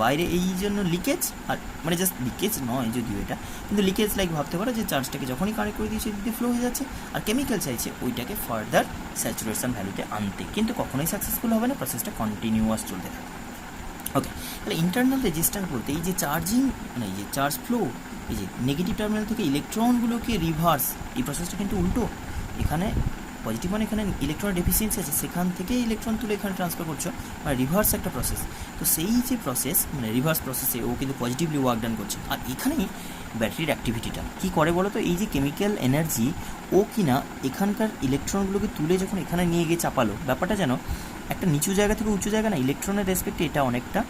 S1: বাইরে, এই জন্য লিকেজ, আর মানে জাস্ট লিকেজ নয় যদিও এটা, কিন্তু লিকেজ লাইক ভাবতে পারো যে চার্জটাকে যখনই কানেক্ট করে দিয়েছে দিকে ফ্লো হয়ে যাচ্ছে, আর কেমিক্যাল চাইছে ওইটাকে ফার্দার স্যাচুরেশন ভ্যালুতে আনতে, কিন্তু কখনোই সাকসেসফুল হবে না, প্রসেসটা কন্টিনিউয়াস চলতে থাকে। ওকে, তাহলে ইন্টারনাল রেজিস্ট্যান্স বলতে এই যে চার্জিং, মানে এই যে চার্জ ফ্লো, এই যে নেগেটিভ টার্মিনাল থেকে ইলেকট্রনগুলোকে রিভার্স, এই প্রসেসটা কিন্তু উল্টো, এখানে পজিটিভ মানে এখানে ইলেকট্রন ডেফিসিয়েন্সি আছে, সেখান থেকে ইলেকট্রন তুলে এখানে ট্রান্সফার করছো, মানে রিভার্স একটা প্রসেস। তো সেই যে প্রসেস, মানে রিভার্স প্রসেসে ও কিন্তু পজিটিভলি ওয়ার্ক ডান করছে, আর এখানেই ব্যাটারির অ্যাক্টিভিটিটা কী করে বলো তো, এই যে কেমিক্যাল এনার্জি ও কিনা এখানকার ইলেকট্রনগুলোকে তুলে যখন এখানে নিয়ে গিয়ে চাপালো, ব্যাপারটা যেন একটা নিচু জায়গা থেকে উঁচু জায়গা না, ইলেকট্রনের রেসপেক্টে এটা অনেকটা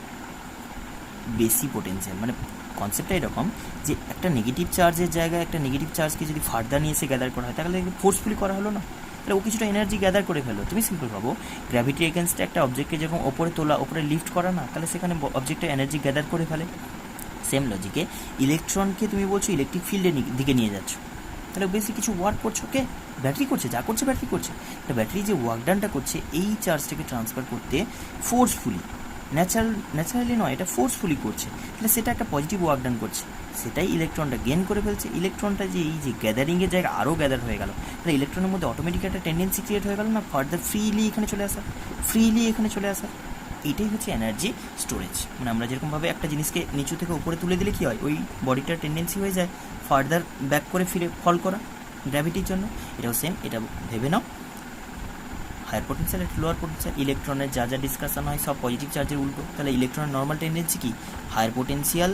S1: বেশি পোটেনশিয়াল। মানে কনসেপ্টটা এরকম যে একটা নেগেটিভ চার্জের জায়গায় একটা নেগেটিভ চার্জকে যদি ফার্দার নিয়ে এসে গ্যাদার করা হয়, তাহলে ফোর্সফুলি করা হলো না, তাহলে ও কিছুটা এনার্জি গ্যাদার করে ফেলো। তুমি সিম্পল ভাবো, গ্র্যাভিটি এগেনস্টে একটা অবজেক্টকে যখন ওপরে তোলা, ওপরে লিফট করা না, তাহলে সেখানে অবজেক্টটা এনার্জি গ্যাদার করে ফেলে। সেম লজিকে ইলেকট্রনকে তুমি বলছো ইলেকট্রিক ফিল্ডের দিকে নিয়ে যাচ্ছ, তাহলে বেশি কিছু ওয়ার্ক করছো, কে ব্যাটারি করছে, যা করছে ব্যাটারি করছে। তা ব্যাটারি যে ওয়ার্ক ডানটা করছে এই চার্জটাকে ট্রান্সফার করতে ফোর্সফুলি, ন্যাচারালি নয়, এটা ফোর্সফুলি করছে, তাহলে সেটা একটা পজিটিভ ওয়ার্ক ডান করছে, সেটাই ইলেকট্রনটা গেন করে ফেলছে। ইলেকট্রনটা যে এই যে গ্যাদারিংয়ের জায়গা আরও গ্যাদার হয়ে গেল, তাহলে ইলেকট্রনের মধ্যে অটোমেটিক একটা টেন্ডেন্সি ক্রিয়েট হয়ে গেল না, ফার্দার ফ্রিলি এখানে চলে আসা। এটাই হচ্ছে এনার্জি স্টোরেজ। মানে আমরা যেরকমভাবে একটা জিনিসকে নিচু থেকে উপরে তুলে দিলে কী হয়, ওই বডিটার টেন্ডেন্সি হয়ে যায় ফার্দার ব্যাক করে ফিরে ফল করা গ্র্যাভিটির জন্য। এটাও সেম, এটা ভেবে নাও হায়ার পোটেনশিয়াল একটা লোয়ার পোটেনশিয়াল, ইলেকট্রনের যা যা ডিসকাশন হয় সব পজিটিভ চার্জের উল্টো, তাহলে ইলেকট্রনের নর্মাল টেন্ডেন্সি কি, হায়ার পোটেনশিয়াল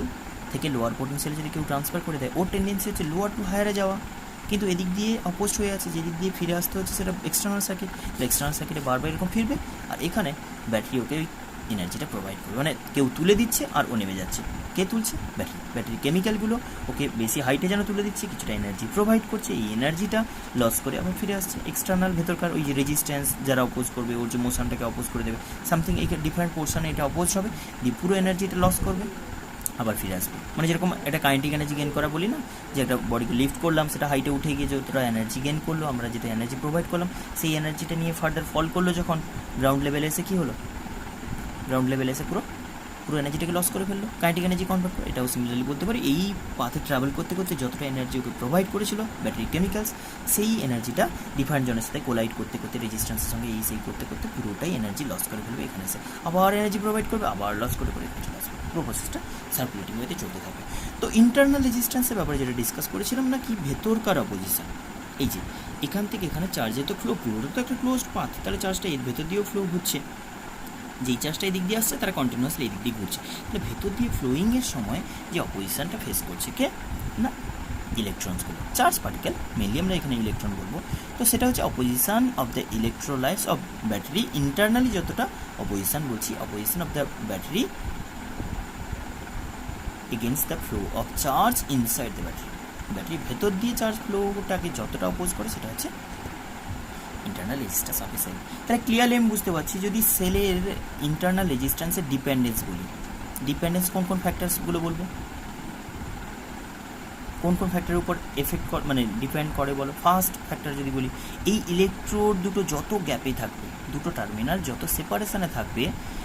S1: থেকে লোয়ার পোটেনশিয়ালে যদি কেউ ট্রান্সফার করে দেয়, ওর টেন্ডেন্সি হচ্ছে লোয়ার টু হায়ারে যাওয়া, কিন্তু এদিক দিয়ে অপোস্ট হয়ে আছে, যেদিক দিয়ে ফিরে আসতে হচ্ছে সেটা এক্সটার্নাল সার্কিট, এক্সটার্নাল সার্কিটে বারবার এরকম ফিরবে, আর এখানে ব্যাটারি ওকে ওই এনার্জিটা প্রোভাইড করবে। মানে কেউ তুলে দিচ্ছে আর ও নেমে যাচ্ছে, কে তুলছে, ব্যাটারি কেমিক্যালগুলো ওকে বেশি হাইটে যেন তুলে দিচ্ছে, কিছুটা এনার্জি প্রোভাইড করছে, এই এনার্জিটা লস করে আবার ফিরে আসছে এক্সটার্নাল ভেতরকার ওই যে রেজিস্ট্যান্স যারা অপোজ করবে, ওর যে মোশনটাকে অপোজ করে দেবে, সামথিং এই ডিফারেন্ট পোর্শনে এটা অপোজ হবে, দিয়ে পুরো এনার্জিটা লস করবে, আবার ফিরে আসবে। মানে যেরকম একটা কাইনেটিক এনার্জি গেন করা বলি না, যে একটা বডিকে লিফট করলাম, সেটা হাইটে উঠে গিয়ে যতটা এনার্জি গেন করলো, আমরা যেটা এনার্জি প্রোভাইড করলাম, সেই এনার্জিটা নিয়ে ফার্দার ফল করলো, যখন গ্রাউন্ড লেভেলে এসে কী হলো, গ্রাউন্ড লেভেলে এসে পুরো এনার্জিটাকে লস করে ফেললো, কাইনেটিক এনার্জি কনভার্ট করে। এটাও সিমিলারলি বলতে পারি, এই পাথে ট্রাভেল করতে করতে যতটা এনার্জি ওকে প্রোভাইড করেছিল ব্যাটারি কেমিক্যালস, সেই এনার্জিটা ডিফারেন্ট জনের সাথে কোলাইড করতে করতে, রেজিস্ট্যান্সের সঙ্গে সেই করতে করতে পুরোটাই এনার্জি লস করে ফেলবে, এখানে এসে আবার এনার্জি প্রোভাইড করবে, আবার লস করে চলে আসবে, পুরো প্রসেসটা সার্কুলেটিং ওয়েতে চলতে থাকবে। তো ইন্টারনাল রেজিস্ট্যান্সের ব্যাপারে যেটা ডিসকাস করেছিলাম না, কি ভেতরকার অপোজিশন, এই যে এখান থেকে এখানে চার্জের তো ফ্লো, পুরোটা তো একটা ক্লোজড পাথ, তাহলে চার্জটা এর ভেতর দিয়েও ফ্লো হচ্ছে, যেই চার্জটা এদিক দিয়ে আসছে তারা কন্টিনিউয়াসলি এদিক দিয়ে ঘুরছে, তাহলে ভেতর দিয়ে ফ্লোয়িংয়ের সময় যে অপোজিশনটা ফেস করছে কে না, ইলেকট্রনসগুলো, চার্জ পার্টিকেল মেনলি আমরা এখানে ইলেকট্রন বলবো। তো সেটা হচ্ছে opposition of the electrolytes of battery, internally যতটা অপোজিশন বলছি, opposition of the battery against the flow of charge inside the battery, ব্যাটারির ভেতর দিয়ে চার্জ ফ্লোটাকে যতটা অপোজ করে সেটা হচ্ছে internal resistance of a cell. তাহলে ক্লিয়ারলি আমি বুঝতে পারছি, যদি সেলের ইন্টারনাল রেজিস্ট্যান্সের ডিপেন্ডেন্স বলি, ডিপেন্ডেন্স কোন কোন ফ্যাক্টরসগুলো বলবো, কোন কোন ফ্যাক্টরের উপর এফেক্ট মানে ডিপেন্ড করে বলো। ফার্স্ট ফ্যাক্টর যদি বলি, এই ইলেকট্রোড দুটো যত গ্যাপে থাকবে, দুটো টার্মিনাল যত সেপারেশনে থাকবে,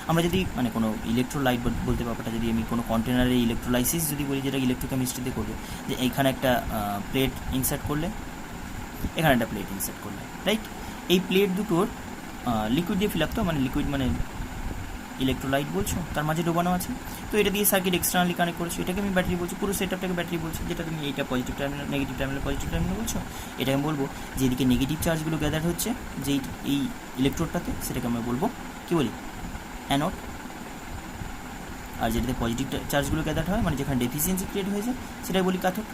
S1: আমরা যদি মানে কোনো ইলেকট্রোলাইট বলতে ব্যাপারটা যদি আমি কোনো কন্টেনারে ইলেকট্রোলাইসিস যদি বলি, যেটা ইলেকট্রোকেমিস্ট্রিতে করবে, যে এইখানে একটা প্লেট ইনসার্ট করলে, এখানে একটা প্লেট ইনসার্ট করলে, রাইট, এই প্লেট দুটোর লিকুইড দিয়ে ফিল আপ, তো মানে লিকুইড মানে ইলেকট্রোলাইট বলছো, তার মাঝে ডোবানো আছে, তো এটা দিয়ে সার্কিট এক্সটার্নালি কানেক্ট করেছো, এটাকে আমি ব্যাটারি বলছি, পুরো সেটআপটাকে ব্যাটারি বলছি, যেটা তুমি এইটা positive terminal, negative terminal, positive terminal বলছো, এটা আমি বলবো যে এদিকে নেগেটিভ চার্জগুলো গ্যাদার হচ্ছে যে এই ইলেকট্রোডটাতে, সেটাকে আমরা বলবো কী বলি, অ্যানোড, আর যেটাতে পজিটিভ চার্জগুলো গ্যাদার হয়, মানে যেখানে ডেফিসিয়েন্সি ক্রিয়েট হয়েছে, সেটাই বলি ক্যাথোড।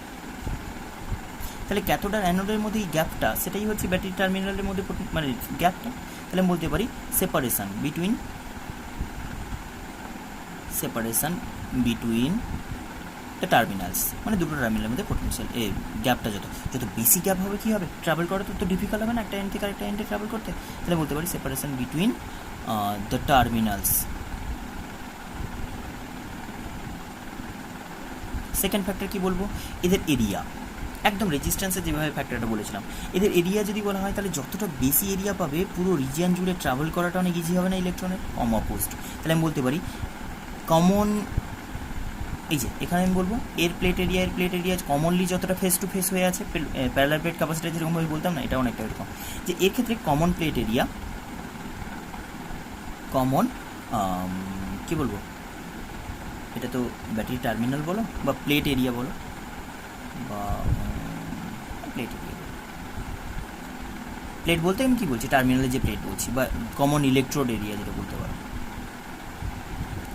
S1: তাহলে ক্যাথোড আর অ্যানোডের মধ্যে এই গ্যাপটা, সেটাই হচ্ছে ব্যাটারি টার্মিনালের মধ্যে মানে গ্যাপটা, তাহলে আমি বলতে পারি সেপারেশন বিটুইন দ্য টার্মিনালস, মানে দুটো টার্মিনালের মধ্যে পোটেনশিয়াল এই গ্যাপটা যত বেশি গ্যাপ হবে, কী হবে, ট্রাভেল করা তো ডিফিকাল্ট হবে না একটা এন্ড থেকে আরেকটা এন্ডে ট্রাভেল করতে, তাহলে বলতে পারি separation between the terminals. Second factor কী বলবো, এদের এরিয়া, একদম রেজিস্ট্যান্সের যেভাবে ফ্যাক্টরটা বলেছিলাম, এদের এরিয়া যদি বলা হয়, তাহলে যতটা বেশি এরিয়া পাবে, পুরো রিজিয়ন জুড়ে ট্রাভেল করাটা অনেক ইজি হবে না ইলেকট্রনের, কম অপোজড। তাহলে আমি বলতে পারি কমন, এই যে এখানে আমি বলবো এর প্লেট এরিয়া কমনলি যতটা ফেস টু ফেস হয়ে আছে, প্যারালাল প্লেট ক্যাপাসিটার যেরকমভাবে বলতাম না, এটা অনেকটা এরকম, যে এর ক্ষেত্রে কমন প্লেট এরিয়া, কমন কী বলবো, এটা তো ব্যাটারি টার্মিনাল বলো বা প্লেট এরিয়া বলো, বা প্লেট এরিয়া, প্লেট বলতে আমি কী বলছি, টার্মিনালে যে প্লেট বলছি, বা কমন ইলেকট্রোড এরিয়া যেটা বলতে পারো,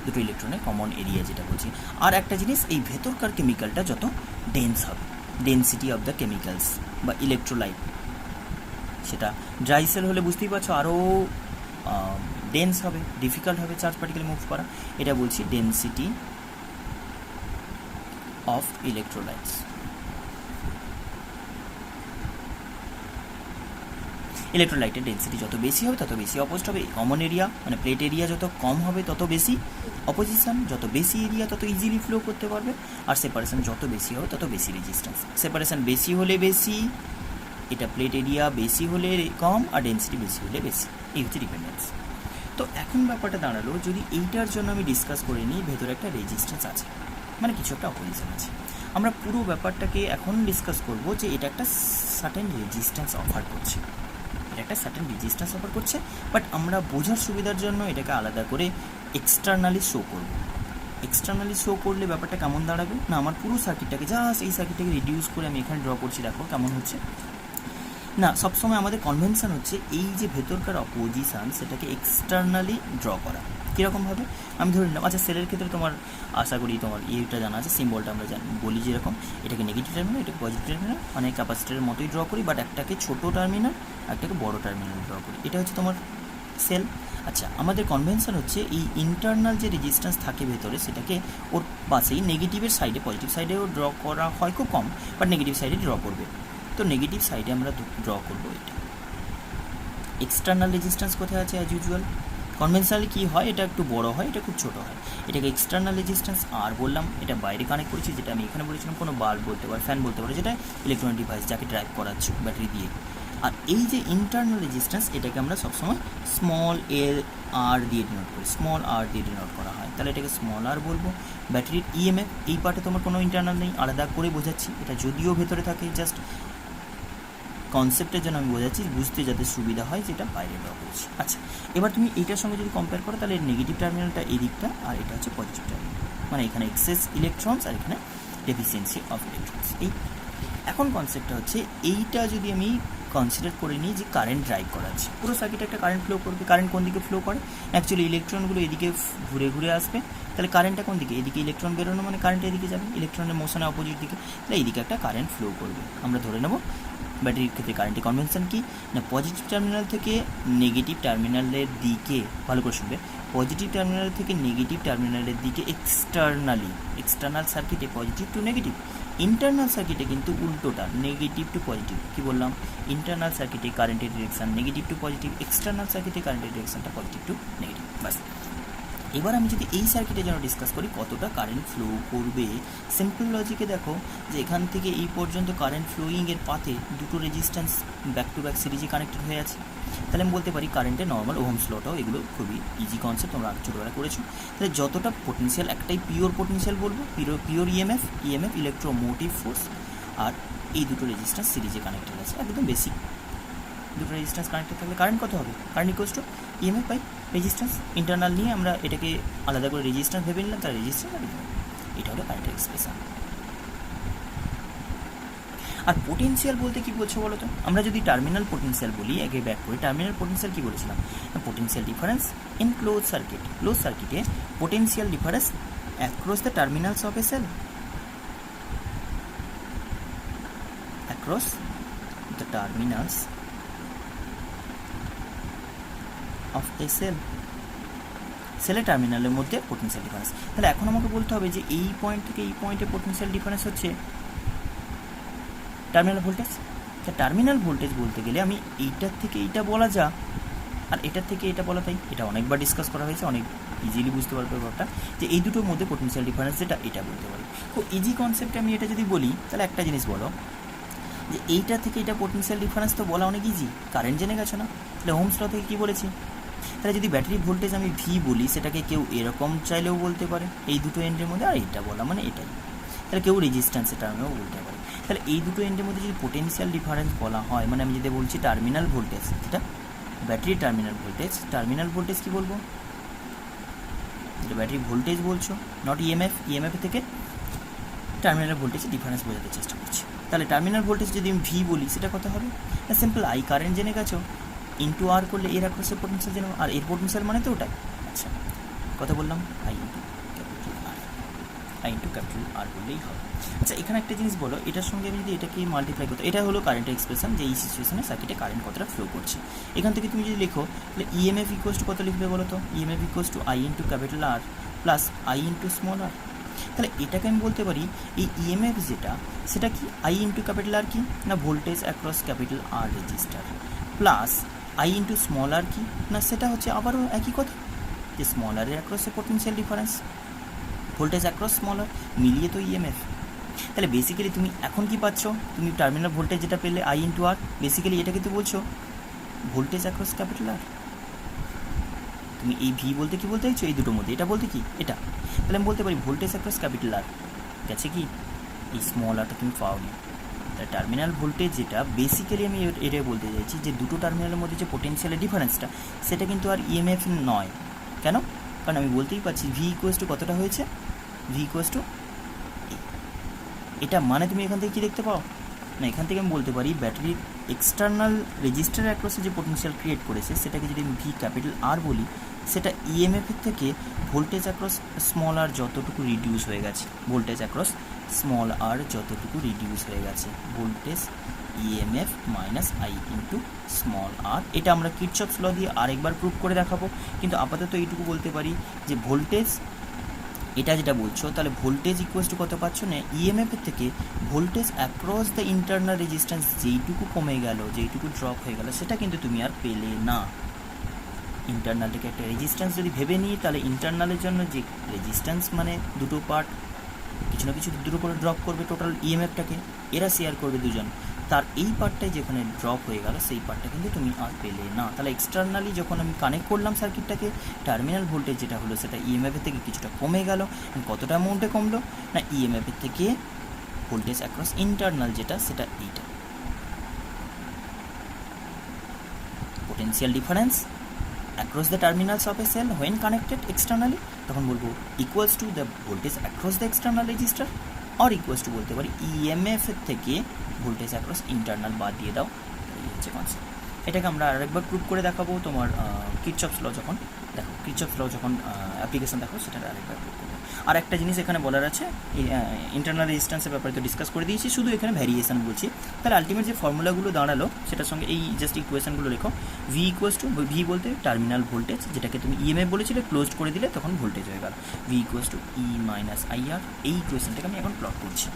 S1: দুটো ইলেকট্রনের কমন এরিয়া যেটা বলছি। আর একটা জিনিস, এই ভেতরকার কেমিক্যালটা যত ডেন্স হবে, ডেন্সিটি অফ দ্য কেমিক্যালস বা ইলেকট্রোলাইট, সেটা ড্রাই সেল হলে বুঝতেই পারছো আরও ডেন্স হবে, ডিফিকাল্ট হবে চার্জ পার্টিকেল মুভ করা। এটা বলছি ডেন্সিটি অফ ইলেকট্রোলাইটস। ইলেকট্রোলাইটের ডেন্সিটি যত বেশি হবে তত বেশি অপোজিট হবে। কমন এরিয়া মানে প্লেট এরিয়া যত কম হবে তত বেশি অপোজিশন, যত বেশি এরিয়া তত ইজিলি ফ্লো করতে পারবে। আর সেপারেশন যত বেশি হবে তত বেশি রেজিস্ট্যান্স। সেপারেশন বেশি হলে বেশি, এটা প্লেট এরিয়া বেশি হলে কম, আর ডেন্সিটি বেশি হলে বেশি। এই হচ্ছে ডিপেন্ডেন্স। তো এখন ব্যাপারটা দাঁড়ালো, যদি এইটার জন্য আমি ডিসকাস করে নিই ভেতরে একটা রেজিস্ট্যান্স আছে, মানে কিছু একটা অপোজিশন আছে, আমরা পুরো ব্যাপারটাকে এখন ডিসকাস করব যে এটা একটা সার্টেন রেজিস্ট্যান্স অফার করছে, এটা একটা সার্টেন রেজিস্ট্যান্স অফার করছে, বাট আমরা বোঝার সুবিধার জন্য এটাকে আলাদা করে এক্সটার্নালি শো করব। এক্সটার্নালি শো করলে ব্যাপারটা কেমন দাঁড়াবে না, আমার পুরো সার্কিটটাকে জাস্ট এই সার্কিটটাকে রিডিউস করে আমি এখানে ড্র করছি, দেখো কেমন হচ্ছে না। সবসময় আমাদের কনভেনশন হচ্ছে এই যে ভেতরকার অপোজিশান সেটাকে এক্সটার্নালি ড্র করা। কীরকমভাবে আমি ধরে নিলাম, আচ্ছা সেলের ক্ষেত্রে তোমার আশা করি তোমার ইয়েটা জানা আছে, সিম্বলটা আমরা বলি যেরকম, এটাকে নেগেটিভ টার্মিনাল, এটাকে পজিটিভ টার্মিনাল, মানে ক্যাপাসিটরের মতোই ড্র করি, বাট একটাকে ছোটো টার্মিনাল একটাকে বড় টার্মিনাল ড্র করি। এটা হচ্ছে তোমার সেল। আচ্ছা আমাদের কনভেনশন হচ্ছে এই ইন্টারনাল যে রেজিস্ট্যান্স থাকে ভেতরে সেটাকে ওর পাশেই নেগেটিভের সাইডে, পজিটিভ সাইডেও ড্র করা হয় খুব কম, বাট নেগেটিভ সাইডে ড্র করবে। তো নেগেটিভ সাইডে আমরা ড্র করবো এটা। এক্সটার্নাল রেজিস্ট্যান্স কোথায় আছে? অ্যাজ ইউজুয়াল কনভেনশনালি কী হয়, এটা একটু বড় হয়, এটা খুব ছোটো হয়, এটাকে এক্সটার্নাল রেজিস্ট্যান্স। আর বললাম এটা বাইরে কানেক্ট করেছি, যেটা আমি এখানে বলেছিলাম কোনো বাল্ব বলতে পারো, ফ্যান বলতে পারো, যেটা ইলেকট্রনিক ডিভাইস যাকে ড্রাইভ করাচ্ছ ব্যাটারি দিয়ে। আর এই যে ইন্টারনাল রেজিস্ট্যান্স এটাকে আমরা সবসময় স্মল আর দিয়ে ডিনোট করি, স্মল আর দিয়ে ডিনোট করা হয়, তাহলে এটাকে স্মল আর বলবো। ব্যাটারির ইএমএফ এই পার্টে তোমার কোনো ইন্টারনাল নেই, আলাদা করে বোঝাচ্ছি, এটা যদিও ভেতরে থাকে, জাস্ট কনসেপ্টের জন্য আমি বোঝাচ্ছি, বুঝতে যাতে সুবিধা হয় যেটা বাইরে ড্র করেছি। আচ্ছা এবার তুমি এইটার সঙ্গে যদি কম্পেয়ার করো তাহলে নেগেটিভ টার্মিনালটা এই দিকটা, আর এটা হচ্ছে পজিটিভ টার্মিনাল, মানে এখানে এক্সেস ইলেকট্রনস আর এখানে ডেফিসিয়েন্সি অফ ইলেকট্রনস। এই এখন কনসেপ্টটা হচ্ছে এইটা যদি আমি কনসিডার করে নিই যে কারেন্ট ড্রাইভ করা আছে, পুরো সার্কিটে একটা কারেন্ট ফ্লো করবে। কারেন্ট কোন দিকে ফ্লো করে? অ্যাকচুয়ালি ইলেকট্রনগুলো এদিকে ঘুরে ঘুরে আসবে, তাহলে কারেন্টটা কোন দিকে? এদিকে ইলেকট্রন বেরোনো মানে কারেন্ট এদিকে যাবে, ইলেকট্রনের মোশনে অপোজিট দিকে, তাহলে এইদিকে একটা কারেন্ট ফ্লো করবে। আমরা ধরে নেব ব্যাটারির ক্ষেত্রে কারেন্টের কনভেনশন কি না, পজিটিভ টার্মিনাল থেকে নেগেটিভ টার্মিনালের দিকে, ভালো করে শুনবে, পজিটিভ টার্মিনাল থেকে নেগেটিভ টার্মিনালের দিকে এক্সটার্নালি, এক্সটার্নাল সার্কিটে পজিটিভ টু নেগেটিভ, ইন্টারনাল সার্কিটে কিন্তু উল্টোটা, নেগেটিভ টু পজিটিভ। কি বললাম? ইন্টারনাল সার্কিটে কারেন্টের direction negative to positive, external সার্কিটে কারেন্টের ডিরেকশনটা পজিটিভ টু নেগেটিভ। বাস এবার আমি যদি এই সার্কিটে যেন ডিসকাস করি কতটা কারেন্ট ফ্লো করবে, সিম্পল লজিকে দেখো যে এখান থেকে এই পর্যন্ত কারেন্ট ফ্লোয়িংয়ের পাথে দুটো রেজিস্ট্যান্স ব্যাক টু ব্যাক সিরিজে কানেক্টেড হয়ে আছে, তাহলে আমি বলতে পারি কারেন্টের নর্মাল ওহমস লটাও, এগুলো খুবই ইজি কনসেপ্ট, তোমরা ছোটোবেলা করেছো। তাহলে যতটা পোটেনশিয়াল, একটাই পিওর পোটেনশিয়াল বলবো, পিওর ইএমএফ ইলেকট্রোমোটিভ ফোর্স, আর এই দুটো রেজিস্ট্যান্স সিরিজে কানেক্টেড আছে, একদম বেসিক। দুটো রেজিস্ট্যান্স কানেক্টেড থাকলে কারেন্ট কত হবে? Current equals to EMF by resistance. Internal নিয়ে আমরা এটাকে আলাদা করে রেজিস্ট্যান্স ভেবে নিলাম, তার রেজিস্ট্যান্স আর এটা হলো কারেন্টের এক্সপ্রেশন। আর পোটেনশিয়াল বলতে কি বলছো বলো তো? আমরা যদি টার্মিনাল পোটেনশিয়াল বলি, আগে ব্যাক করি, টার্মিনাল পোটেনশিয়াল কি বলেছিলাম? Potential difference in close circuit. Close সার্কিটে potential difference across the terminals of a cell, across the terminals of a cell, সেলের টার্মিনালের মধ্যে পোটেনশিয়াল ডিফারেন্স। তাহলে এখন আমাকে বলতে হবে যে এই পয়েন্ট থেকে এই পয়েন্টে পোটেনশিয়াল ডিফারেন্স হচ্ছে টার্মিনাল ভোল্টেজ। তা টার্মিনাল ভোল্টেজ বলতে গেলে আমি এইটার থেকে এইটা বলা যা, আর এটার থেকে এটা বলা, তাই এটা অনেকবার ডিসকাস করা হয়েছে, অনেক ইজিলি বুঝতে পারবে ব্যাপারটা, যে এই দুটোর মধ্যে পোটেনশিয়াল ডিফারেন্স যেটা, এটা বলতে পারি। খুব ইজি কনসেপ্টে আমি এটা যদি বলি, তাহলে একটা জিনিস বলো যে এইটা থেকে এটা পোটেনশিয়াল ডিফারেন্স তো বলা অনেক ইজি, কারেন্ট জেনে গেছো না? তাহলে ওহমস ল থেকে কী বলেছি? তাহলে যদি ব্যাটারি ভোল্টেজ আমি ভি বলি, সেটাকে কেউ এরকম চাইলেও বলতে পারে, এই দুটো এন্ডের মধ্যে, আর এইটা বলা মানে এটাই। তাহলে কেউ রেজিস্ট্যান্সের টার্মেও বলতে পারে। তাহলে এই দুটো এন্ডের মধ্যে যদি পোটেনশিয়াল ডিফারেন্স বলা হয়, মানে আমি যদি বলছি টার্মিনাল ভোল্টেজ, যেটা ব্যাটারির টার্মিনাল ভোল্টেজ কী বলবো? যেটা ব্যাটারি ভোল্টেজ বলছো, নট ইএমএফ থেকে টার্মিনাল ভোল্টেজের ডিফারেন্স বোঝাতে চেষ্টা করছি। তাহলে টার্মিনাল ভোল্টেজ যদি আমি ভি বলি, সেটা কত হবে? সিম্পল, আই কারেন্ট জেনে গেছো, ইন্টু আর করলে এর অ্যাক্রসের পোটেনশিয়াল জেনে, আর এর পোটেনশিয়াল মানে তো ওটাই। আচ্ছা কত বললাম, I into capital R, I into capital R বললেই হবে। আচ্ছা এখানে একটা জিনিস বলো, এটার সঙ্গে আমি যদি এটাকে মাল্টিপ্লাই করতে, এটা হলো কারেন্টের এক্সপ্রেশন যে এই সিচুয়েশনে সার্কিটে কারেন্ট কতটা ফ্লো করছে। এখান থেকে তুমি যদি লেখো তাহলে ইএমএফ ইকুয়ালস টু কত লিখবে বলো তো, EMF equals to I into capital R plus I into small R. তাহলে এটাকে আমি বলতে পারি এই ইএমএফ যেটা সেটা কি আই ইন্টু ক্যাপিটাল আর কি না voltage across capital R resistor, plus I into small R কি না সেটা হচ্ছে আবারও একই কথা যে স্মল আরের অ্যাক্রসে potential difference, voltage across small R মিলিয়ে তো ইএমএফ। তাহলে বেসিক্যালি তুমি এখন কি পাচ্ছ, তুমি টার্মিনাল ভোল্টেজ যেটা পেলে আই ইন্টু আর, বেসিক্যালি এটা কিন্তু বলছো ভোল্টেজ অ্যাক্রস ক্যাপিটাল আর। তুমি এই ভি বলতে কি বলতে চাইছো, এই দুটোর মধ্যে এটা বলতে কি এটা, তাহলে আমি বলতে পারি ভোল্টেজ অ্যাক্রস ক্যাপিটাল আর গেছে কি এই স্মল আরটা তুমি পাওনি। তাহলে টার্মিনাল ভোল্টেজ যেটা বেসিক্যালি আমি এটাই বলতে চাইছি যে দুটো টার্মিনালের মধ্যে যে পোটেনশিয়ালের ডিফারেন্সটা সেটা কিন্তু আর ইএমএফ নয়। কেন, কারণ আমি বলতেই পারছি ভি ইকুয়াস টু কতটা হয়েছে, ভি ইকুয়াস টু এটা, মানে তুমি এখান থেকে কী দেখতে পাও না, এখান থেকে আমি বলতে পারি ব্যাটারির এক্সটার্নাল রেজিস্টার অ্যাক্রসে যে পোটেনশিয়াল ক্রিয়েট করেছে সেটাকে যদি আমি ভি ক্যাপিটাল আর বলি, সেটা ইএমএফের থেকে ভোল্টেজ অ্যাক্রস স্মল আর যতটুকু রিডিউস হয়ে গেছে, ভোল্টেজ অ্যাক্রস স্মল আর যতটুকু রিডিউস হয়ে গেছে, voltage EMF minus I into small R. এটা আমরা কিরচপস ল দিয়ে আরেকবার প্রুভ করে দেখাবো, কিন্তু আপাতত এইটুকু বলতে পারি যে ভোল্টেজ এটা যেটা বলছো তাহলে ভোল্টেজ ইকুয়ালস টু কত পাচ্ছ না ইএমএফের থেকে voltage across the internal resistance যেইটুকু কমে গেল, যেইটুকু ড্রপ হয়ে গেল সেটা কিন্তু তুমি আর পেলে না। ইন্টারনালটাকে একটা রেজিস্ট্যান্স যদি ভেবে নিই তাহলে ইন্টারনালের জন্য যে রেজিস্ট্যান্স মানে দুটো পার্ট কিছু না কিছু দুটো করে ড্রপ করবে টোটাল ইএমএফটাকে, এরা শেয়ার করবে দুজন, তার এই পার্টটাই যেখানে ড্রপ হয়ে গেল সেই পার্টটা কিন্তু তুমি আর পেলে না। তাহলে এক্সটার্নালি যখন আমি কানেক্ট করলাম সার্কিটটাকে, টার্মিনাল ভোল্টেজ যেটা হলো সেটা ইএমএফের থেকে কিছুটা কমে গেল, কতটা অ্যামাউন্টে কমলো না ইএমএফের থেকে ভোল্টেজ অ্যাক্রস ইন্টারনাল যেটা সেটা এইটা, potential difference across the terminals of a cell when connected externally, তখন বলবো equals to the voltage across the external resistor, আর ইকুয়ালস টু বলতে পারি ইএমএফ এর থেকে ভোল্টেজ অ্যাক্রস ইন্টারনাল বাদ দিয়ে দাও, এই হচ্ছে কনসেপ্ট। এটাকে আমরা আরেকবার প্রুভ করে দেখাবো তোমার কিরচপস ল যখন দেখো, কিরচপস ল যখন অ্যাপ্লিকেশন দেখো সেটা আরেকবার প্রুভ করবো। আর একটা জিনিস এখানে বলার আছে, ইন্টারনাল রেজিস্ট্যান্সের ব্যাপারে তো ডিসকাস করে দিয়েছি, শুধু এখানে ভ্যারিয়েশন বলছি। তাহলে আলটিমেট যে ফর্মুলাগুলো দাঁড়ালো সেটার সঙ্গে এই জাস্ট ইকুয়েশনগুলো লেখো। ভি ইকুয়ালস টু, ভি বলতে টার্মিনাল ভোল্টেজ যেটাকে তুমি ইএমএফ বলেছিলে ক্লোজড করে দিলে তখন ভোল্টেজ হয়ে গেল, V equals to E minus I R. এই ইকুয়েশনটাকে আমি এখন প্লট করছি।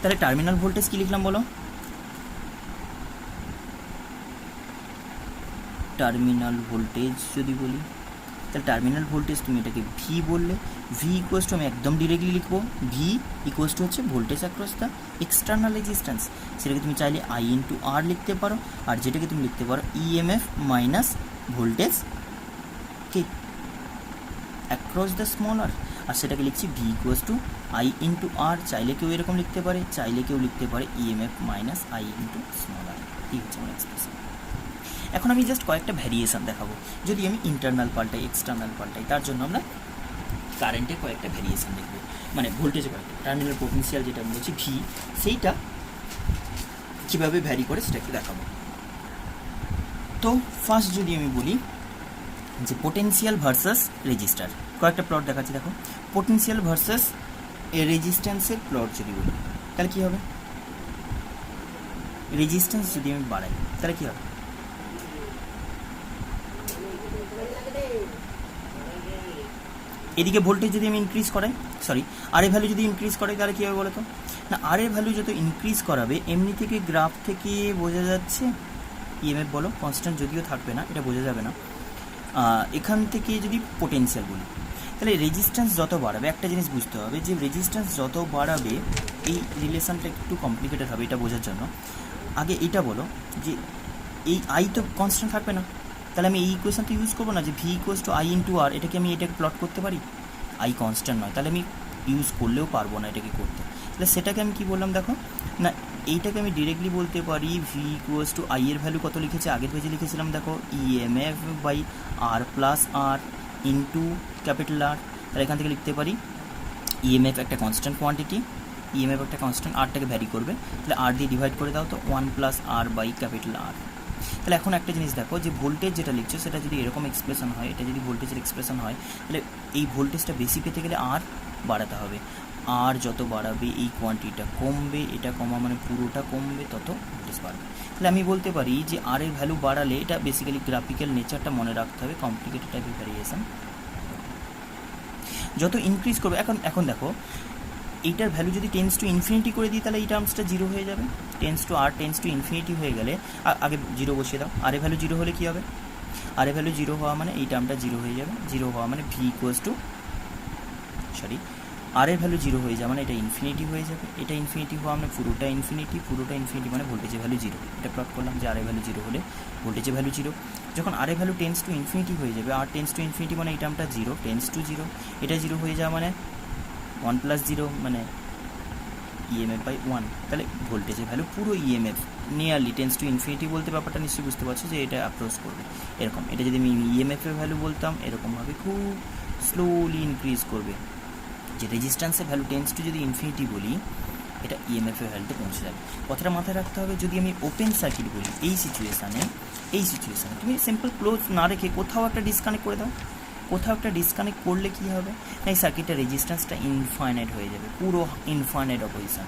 S1: তাহলে টার্মিনাল ভোল্টেজ কী লিখলাম বলো, টার্মিনাল ভোল্টেজ যদি বলি তাহলে টার্মিনাল ভোল্টেজ তুমি এটাকে ভি বললে, ভি ইকুয়ালস টু আমি একদম ডিরেক্টলি লিখবো, ভি ইকুয়ালস টু হচ্ছে voltage across the external resistance, সেটাকে তুমি চাইলে আই ইন্টু আর লিখতে পারো, আর যেটাকে তুমি লিখতে পারো ইএমএফ মাইনাস ভোল্টেজ কে অ্যাক্রস দ্য স্মল আর, আর সেটাকে লিখছি V equals to I into R. চাইলে কেউ এরকম লিখতে পারে, চাইলে কেউ লিখতে পারে EMF minus I into small R. এই হচ্ছে আমার এক্সপ্রেশন। এখন আমি জাস্ট কয়েকটা ভ্যারিয়েশন দেখাবো, যদি আমি ইন্টারনাল পাল্টাই এক্সটার্নাল পাল্টাই তার জন্য আমরা কারেন্টে কয়েকটা ভ্যারিয়েশন দেখবো, মানে ভোল্টেজে কয়েকটা টার্মিনাল পোটেনশিয়াল যেটা আমি বলছি ভি, সেইটা কীভাবে ভ্যারি করে সেটা একটু দেখাবো। তো ফার্স্ট যদি আমি বলি যে পোটেনশিয়াল ভার্সাস রেজিস্টার, কয়েকটা প্লট দেখাচ্ছি দেখো। পোটেনশিয়াল ভার্সাস রেজিস্ট্যান্সের প্লট যদি বলি তাহলে কী হবে, রেজিস্ট্যান্স যদি আমি বাড়াই তাহলে কী হবে, এদিকে ভোল্টেজ যদি আমি ইনক্রিজ করাই, সরি আর এর ভ্যালু যদি ইনক্রিজ করাই তাহলে কী হবে বলো তো না, আর এর ভ্যালু যত ইনক্রিজ করাবে এমনি থেকে গ্রাফ থেকে বোঝা যাচ্ছে ইএমএফ বলো কনস্ট্যান্ট যদিও থাকবে না, এটা বোঝা যাবে না। এখান থেকে যদি পোটেনশিয়াল বলি তাহলে রেজিস্ট্যান্স যত বাড়াবে, একটা জিনিস বুঝতে হবে যে রেজিস্ট্যান্স যত বাড়াবে, এই রিলেশনটা একটু কমপ্লিকেটেড হবে এটা বোঝার জন্য। আগে এটা বলো যে এই আই তো কনস্ট্যান্ট থাকবে না, তাহলে আমি এই ইকুয়েশনটা ইউজ করবো না যে V equals to I into R, এটাকে আমি এটাকে প্লট করতে পারি, আই কনস্ট্যান্ট নয় তাহলে আমি ইউজ করলেও পারবো না এটাকে করতে। তাহলে সেটাকে আমি কী বললাম দেখো না, এইটাকে আমি ডিরেক্টলি বলতে পারি ভি ইকুয়ালস টু আই এর ভ্যালু কত লিখেছি, আগের পেজে লিখেছিলাম দেখো EMF by R plus R into capital R. তাহলে এখান থেকে লিখতে পারি ইএমএফ একটা কনস্ট্যান্ট কোয়ান্টিটি, ইএমএফ একটা কনস্ট্যান্ট, আরটাকে ভ্যারি করবে, তাহলে আর দিয়ে ডিভাইড করে দাও তো 1 plus R by capital R. তাহলে এখন একটা জিনিস দেখো, যে ভোল্টেজ যেটা লিখছো সেটা যদি এরকম এক্সপ্রেশন হয়, এটা যদি ভোল্টেজের এক্সপ্রেশন হয়, তাহলে এই ভোল্টেজটা বেশি পেতে গেলে আর বাড়াতে হবে। আর যত বাড়াবে এই কোয়ান্টিটিটা কমবে, এটা কমা মানে পুরোটা কমবে, তত ভোল্টেজ বাড়বে। তাহলে আমি বলতে পারি যে আর এর ভ্যালু বাড়ালে, এটা বেসিক্যালি গ্রাফিক্যাল নেচারটা মনে রাখতে হবে, কমপ্লিকেটেড টাইপের ভ্যারিয়েশন, যত ইনক্রিজ করবে। এখন দেখো, এইটার ভ্যালু যদি টেন্স টু ইনফিনিটি করে দিই, তাহলে এই টার্মসটা জিরো হয়ে যাবে। টেন্স টু ইনফিনিটি হয়ে গেলে আগে জিরো বসিয়ে দাও। আর এর ভ্যালু জিরো হলে কী হবে? আর এর ভ্যালু জিরো হওয়া মানে এই টার্মটা জিরো হয়ে যাবে। জিরো হওয়া মানে ভি ইকুয়ালস টু আর এর ভ্যালু জিরো হয়ে যাবে মানে এটা ইনফিনিটি হয়ে যাবে। এটা ইনফিনিটি হওয়া মানে পুরোটা ইনফিনিটি মানে ভোল্টেজের ভ্যালু জিরো। এটা প্লট করলাম যে আর এর ভ্যালু জিরো হলে ভোল্টেজের ভ্যালু জিরো। যখন আর এর ভ্যালু টেন্স টু ইনফিনিটি হয়ে যাবে, আর টেন্স টু ইনফিনিটি মানে এই টার্মটা জিরো, টেন্স টু জিরো, এটা জিরো হয়ে যাওয়া মানে 1 প্লাস জিরো মানে ইএমএফ বাই 1। তাহলে ভোল্টেজের ভ্যালু পুরো EMF nearly tends to infinity বলতে ব্যাপারটা নিশ্চয়ই বুঝতে পারছো যে এটা অ্যাপ্রোচ করবে এরকম। এটা যদি আমি ইএমএফের ভ্যালু বলতাম, এরকমভাবে খুব স্লোলি ইনক্রিজ করবে। যে রেজিস্ট্যান্সের ভ্যালু টেন্স টু যদি ইনফিনিটি বলি, এটা ইএমএফের ভ্যালুতে পৌঁছে যাবে। কথাটা মাথায় রাখতে হবে, যদি আমি ওপেন সার্কিট বলি এই সিচুয়েশানে তুমি সিম্পল ক্লোজ না রেখে কোথাও একটা ডিসকানেক্ট করে দাও। কোথাও একটা ডিসকানেক্ট করলে কী হবে, এই সার্কিটের রেজিস্ট্যান্সটা ইনফাইনাইট হয়ে যাবে, পুরো ইনফাইনাইট অপোজিশন।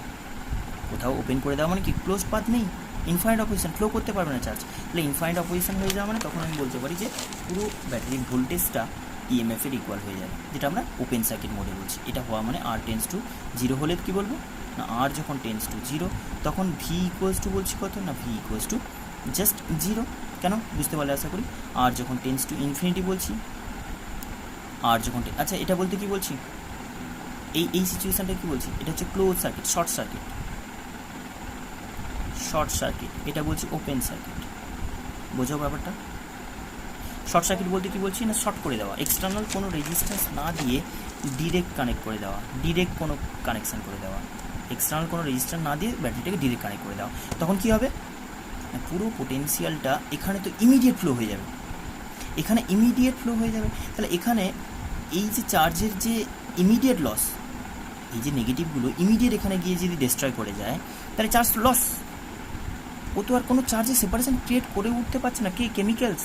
S1: কোথাও ওপেন করে দেওয়া মানে কি, ক্লোজ পাথ নেই, ইনফাইনাইট অপোজিশন, ফ্লো করতে পারবে না চার্জ। তাহলে ইনফাইনাইট অপোজিশন হয়ে যাওয়া মানে তখন আমি বলতে পারি যে পুরো ব্যাটারির ভোল্টেজটা ইএমএফের ইকুয়াল হয়ে যাবে, যেটা আমরা ওপেন সার্কিট মোডে বলছি। এটা হওয়া মানে আর টেন্স টু জিরো হলে কী বলবো না, আর যখন টেন্স টু জিরো তখন ভি ইকুয়ালস টু বলছি কত না, V equals two just zero. কেন বুঝতে পারলে আশা করি। আর যখন টেন্স টু ইনফিনিটি বলছি, আর যখন আচ্ছা এটা বলতে কি বলছি, এই সিচুয়েশানটা কী বলছি, এটা হচ্ছে ক্লোজ সার্কিট, শর্ট সার্কিট, এটা বলছি ওপেন সার্কিট। বোঝাও ব্যাপারটা। শর্ট সার্কিট বলতে কী বলছি না, শর্ট করে দেওয়া, এক্সটার্নাল কোনো রেজিস্ট্যান্স না দিয়ে ডিরেক্ট কানেক্ট করে দেওয়া, ডিরেক্ট কোনো কানেকশান করে দেওয়া, এক্সটার্নাল কোনো রেজিস্ট্যান্স না দিয়ে ব্যাটারিটাকে ডিরেক্ট কানেক্ট করে দেওয়া। তখন কী হবে, পুরো পোটেনশিয়ালটা এখানে তো ইমিডিয়েট ফ্লো হয়ে যাবে, তাহলে এখানে এই যে চার্জের যে ইমিডিয়েট লস, এই যে নেগেটিভগুলো ইমিডিয়েট এখানে গিয়ে যদি ডিস্ট্রয় করে যায়, তাহলে চার্জ লস। ও তো আর কোনো চার্জের সেপারেশন ক্রিয়েট করে উঠতে পারছে না, কেমিক্যালস।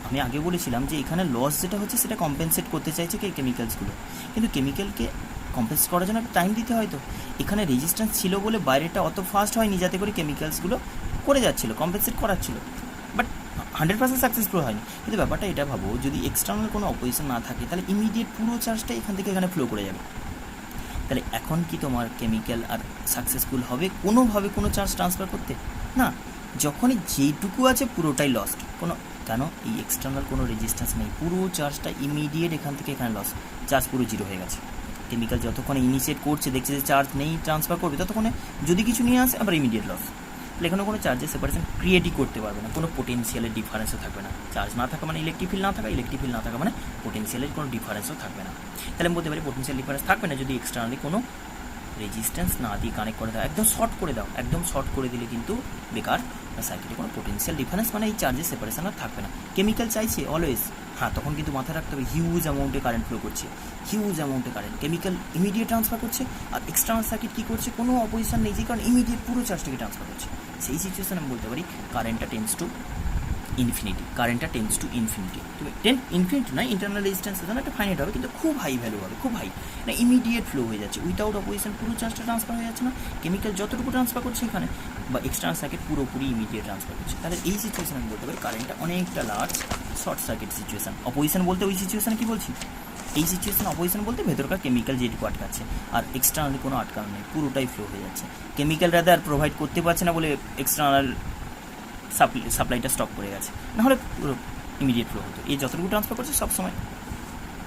S1: আমি আগে বলেছিলাম যে এখানে লস যেটা হচ্ছে সেটা কম্পেনসেট করতে চাইছে কেমিক্যালসগুলো, কিন্তু কেমিক্যালকে কম্পেনসেট করার জন্য একটা টাইম দিতে হয়। তো এখানে রেজিস্ট্যান্স ছিল বলে বাইরেটা অত ফাস্ট হয়নি, যাতে করে কেমিক্যালসগুলো করে যাচ্ছিলো, কম্পেনসেট করাচ্ছিল, বাট 100% সাকসেসফুল হয়নি। কিন্তু ব্যাপারটা এটা ভাবো, যদি এক্সটার্নাল কোনো অপোজিশন না থাকে, তাহলে ইমিডিয়েট পুরো চার্জটা এখান থেকে এখানে ফ্লো করে যাবে। তাহলে এখন কি তোমার কেমিক্যাল আর সাকসেসফুল হবে কোনোভাবে কোনো চার্জ ট্রান্সফার করতে? না, যখনই যেটুকু আছে পুরোটাই লস্ট। কেন, এই এক্সটার্নাল কোনো রেজিস্ট্যান্স নেই, পুরো চার্জটা ইমিডিয়েট এখান থেকে এখানে লস, চার্জ পুরো জিরো হয়ে গেছে। কেমিক্যাল যতক্ষণে ইনিশিয়েট করছে, দেখছে যে চার্জ নেই, ট্রান্সফার করবে, ততক্ষণে যদি কিছু নিয়ে আসে আবার ইমিডিয়েট লস। তাহলে এখানে কোনো চার্জের সেপারেশন ক্রিয়েটই করতে পারবে না, কোনো পোটেনশিয়ালের ডিফারেন্সও থাকবে না। চার্জ না থাকা মানে ইলেকট্রিক ফিল্ড না থাকা মানে পোটেনশিয়ালের কোনো ডিফারেন্সও থাকবে না। তাহলে আমি বলতে পারি পোটেনশিয়াল ডিফারেন্স থাকবে না যদি এক্সটার্নালি কোনো রেজিস্ট্যান্স না দিয়ে কানেক্ট করে দাও, একদম শর্ট করে দিলে কিন্তু বেকার। সার্কিটে কোনো পোটেনশিয়াল ডিফারেন্স মানে এই চার্জের সেপারেশন আর থাকবে না। কেমিক্যাল চাইছে অলওয়েজ, হ্যাঁ, তখন কিন্তু মাথায় রাখতে হবে হিউজ অ্যামাউন্টে কারেন্ট ফ্লো করছে, কেমিক্যাল ইমিডিয়েট ট্রান্সফার করছে, আর এক্সটার্নাল সার্কিট কী করছে, কোনো অপোজিশন নেই, যে কারণে ইমিডিয়েট পুরো চার্জটাকে ট্রান্সফার করছে। সেই সিচুয়েশন আমি বলতে পারি কারেন্টটা টেন্স টু ইনফিনিটি। তবে ইনফিনিটি নয়, ইন্টারনাল রেজিস্ট্যান্সের জন্য একটা ফাইনাইট হবে, কিন্তু খুব হাই ভ্যালু হবে, খুব হাই, না ইমিডিয়েট ফ্লো হয়ে যাচ্ছে, উইথাউট অপোজিশন পুরো চার্জটা ট্রান্সফার হয়ে যাচ্ছে না, কেমিক্যাল যতটুকু ট্রান্সফার করছে এখানে, বা এক্সটার্নাল সার্কিট পুরোপুরি ইমিডিয়েট ট্রান্সফার করছে। তাহলে এই সিচুয়েশন আমি বলতে পারি কারেন্টটা অনেকটা large short circuit situation. Opposition বলতে ওই সিচুয়েশনে কী বলছি, এই সিচুয়েশন অপোজিশন বলতে ভেতরকার কেমিক্যাল যেটুকু আটকাচ্ছে, আর এক্সটার্নালি কোনো আটকানো নেই, পুরোটাই ফ্লো হয়ে যাচ্ছে। কেমিক্যালরা আর প্রোভাইড করতে পারছে না বলে এক্সটার্নাল সাপ্লাইটা স্টপ করে গেছে, নাহলে পুরো ইমিডিয়েট ফ্লো হতো। এই যতটুকু ট্রান্সফার করছে সবসময়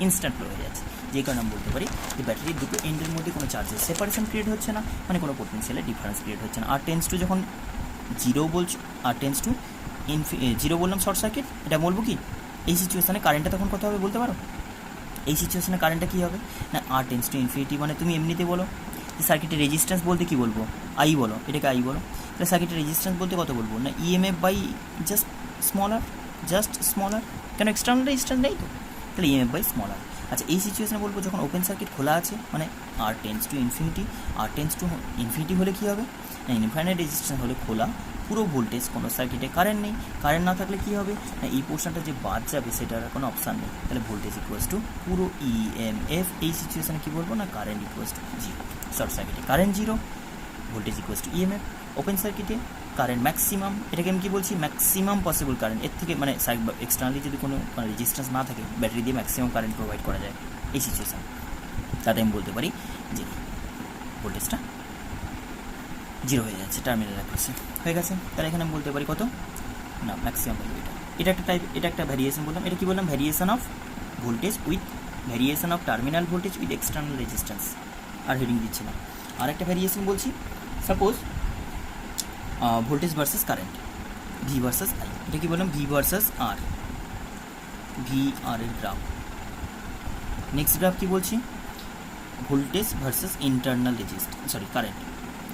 S1: ইনস্ট্যান্ট ফ্লো হয়ে যাচ্ছে, যে কারণে আমি বলতে পারি যে ব্যাটারির দুটো এন্ডের মধ্যে কোনো চার্জের সেপারেশন ক্রিয়েট হচ্ছে না, মানে কোনো পোটেনশিয়ালের ডিফারেন্স ক্রিয়েট হচ্ছে না। আর টেন্স টু যখন জিরো বলছো, আর টেন্স টু জিরো বললাম শর্ট সার্কিট, এটা বলবো কি এই সিচুয়েশানে কারেন্টটা তখন কত হবে বলতে পারো? এই সিচুয়েশানে কারেন্টটা কী হবে না, আর টেন্স টু ইনফিনিটি মানে তুমি এমনিতে বলো যে সার্কিটের রেজিস্ট্যান্স বলতে কী বলবো, আই বলো, এটাকে আই বলো। তাহলে সার্কিটের রেজিস্ট্যান্স বলতে কত বলবো না, ইএমএফ বাই জাস্ট স্মলার, কেন এক্সটার্নাল রেজিস্ট্যান্স নেই তো, তাহলে ইএমএফ বাই স্মলার। আচ্ছা, এই সিচুয়েশনে বলবো যখন ওপেন সার্কিট খোলা আছে, মানে আর টেন্স টু ইনফিনিটি হলে কী হবে না, ইনফাইনাইট রেজিস্ট্যান্স হলে খোলা, পুরো ভোল্টেজ, কোনো সার্কিটে কারেন্ট নেই, কারেন্ট না থাকলে কী হবে না এই পোর্শনটা যে বাদ যাবে সেটার কোনো অপশান নেই, তাহলে ভোল্টেজ ইকুয়ালস টু পুরো ইএমএফ। এই সিচুয়েশানে কী বলবো না current equals to zero. Short সার্কিটে current zero, voltage equals to EMF. Open সার্কিটে কারেন্ট ম্যাক্সিমাম, এটাকে আমি কী বলছি ম্যাক্সিমাম পসিবল কারেন্ট, এর থেকে মানে এক্সটার্নালি যদি কোনো রেজিস্ট্যান্স না থাকে ব্যাটারি দিয়ে ম্যাক্সিমাম কারেন্ট প্রোভাইড করা যায় এই সিচুয়েশান, তাতে আমি বলতে পারি যে ভোল্টেজটা জিরো হয়ে যাচ্ছে টার্মিনাল অ্যাক্রসে, হয়ে গেছে। তাহলে এখানে আমি বলতে পারি কত না ম্যাক্সিমাম ভ্যালু এটা একটা টাইপ, এটা একটা ভ্যারিয়েশন বললাম। এটা কি বললাম variation of voltage with variation of terminal voltage with external resistance, R heading দিচ্ছি না। আর একটা ভ্যারিয়েশন বলছি, suppose voltage versus current, V versus I, এটা কি বললাম ভি ভার্সেস আর, ভি আর এর গ্রাফ। নেক্সট গ্রাফ কি বলছি ভোল্টেজ ভার্সেস ইন্টারনাল কারেন্ট,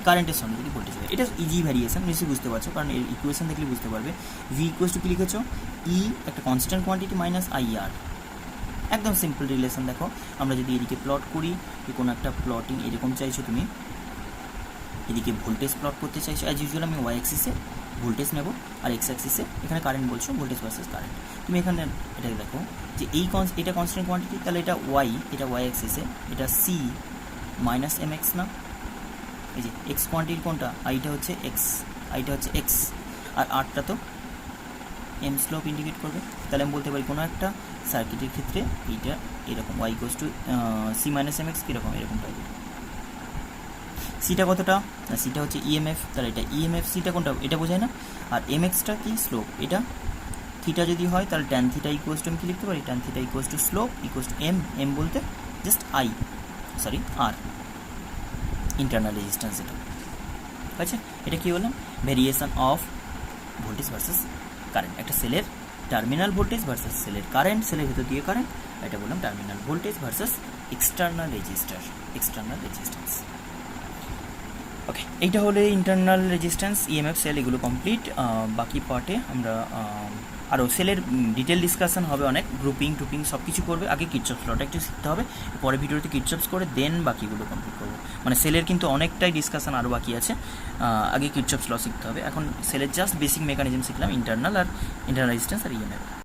S1: কারেন্টের সঙ্গে যদি ভোল্টেজ হয়, এটা ইজি ভ্যারিয়েশন নিশ্চয়ই বুঝতে পারছো, কারণ এর ইকুয়েশন দেখলে বুঝতে পারবে। ভি ইকুয়ালস টু কি লিখেছো ই একটা কনস্ট্যান্ট কোয়ান্টিটি মাইনাস আই আর, একদম সিম্পল রিলেশন। দেখো আমরা যদি এদিকে প্লট করি, কোনো একটা প্লটিং এরকম চাইছো তুমি, এদিকে ভোল্টেজ প্লট করতে চাইছো, অ্যাজ ইউজুয়াল আমি ওয়াই অ্যাক্সিসে ভোল্টেজ নেব আর এক্স অ্যাক্সিসে এখানে কারেন্ট বলছো, ভোল্টেজ ভার্সেস কারেন্ট। তুমি এখানে এটা দেখো যে এটা কনস্ট্যান্ট কোয়ান্টিটি, তাহলে এটা ওয়াই, এটা ওয়াই অ্যাক্সিসে, এটা সি মাইনাস এম এক্স না, এই যে এক্স কোয়ান্টিটি কোনটা আইটা হচ্ছে এক্স, আইটা হচ্ছে এক্স, আর আরটা তো এম স্লোপ ইন্ডিকেট করবে। তাহলে আমি বলতে পারি কোনো একটা সার্কিটের ক্ষেত্রে এইটা এরকম Y equals to C minus M X কীরকম এরকম টাইপের। সিটা কতটা না সিটা হচ্ছে ইএমএফ, তাহলে এটা ইএমএফ, সিটা কোনটা এটা বোঝায় না, আর এম এক্সটা কি স্লোপ, এটা থিটা যদি হয় তাহলে ট্যান থিটা ইকুয়ালস টু আমি কি লিখতে পারি tan theta equals to slope equals to M, M বলতে just I sorry R internal resistance, এটা আচ্ছা। এটা কী বললাম variation of voltage versus current, একটা সেলের টার্মিনাল ভোল্টেজ ভার্সেস সেলের কারেন্ট, সেলের ভিতর দিয়ে কারেন্ট, এটা বললাম terminal voltage versus external resistance. Okay, এইটা হলে ইন্টারনাল রেজিস্ট্যান্স, ইএমএফ, সেল, এগুলো কমপ্লিট। বাকি পার্টে আমরা আরও সেলের ডিটেল ডিসকাশন হবে, অনেক গ্রুপিং টুপিং সব কিছু করবে। আগে কিরচপস লটা একটু শিখতে হবে, পরে ভিডিওতে কিরচপস করে দেন বাকিগুলো কমপ্লিট করবো। মানে সেলের কিন্তু অনেকটাই ডিসকাশন আরও বাকি আছে, আগে কিরচপস ল শিখতে হবে। এখন সেলের জাস্ট বেসিক মেকানিজম শিখলাম, ইন্টারনাল রেজিস্ট্যান্স আর ইএমএফ।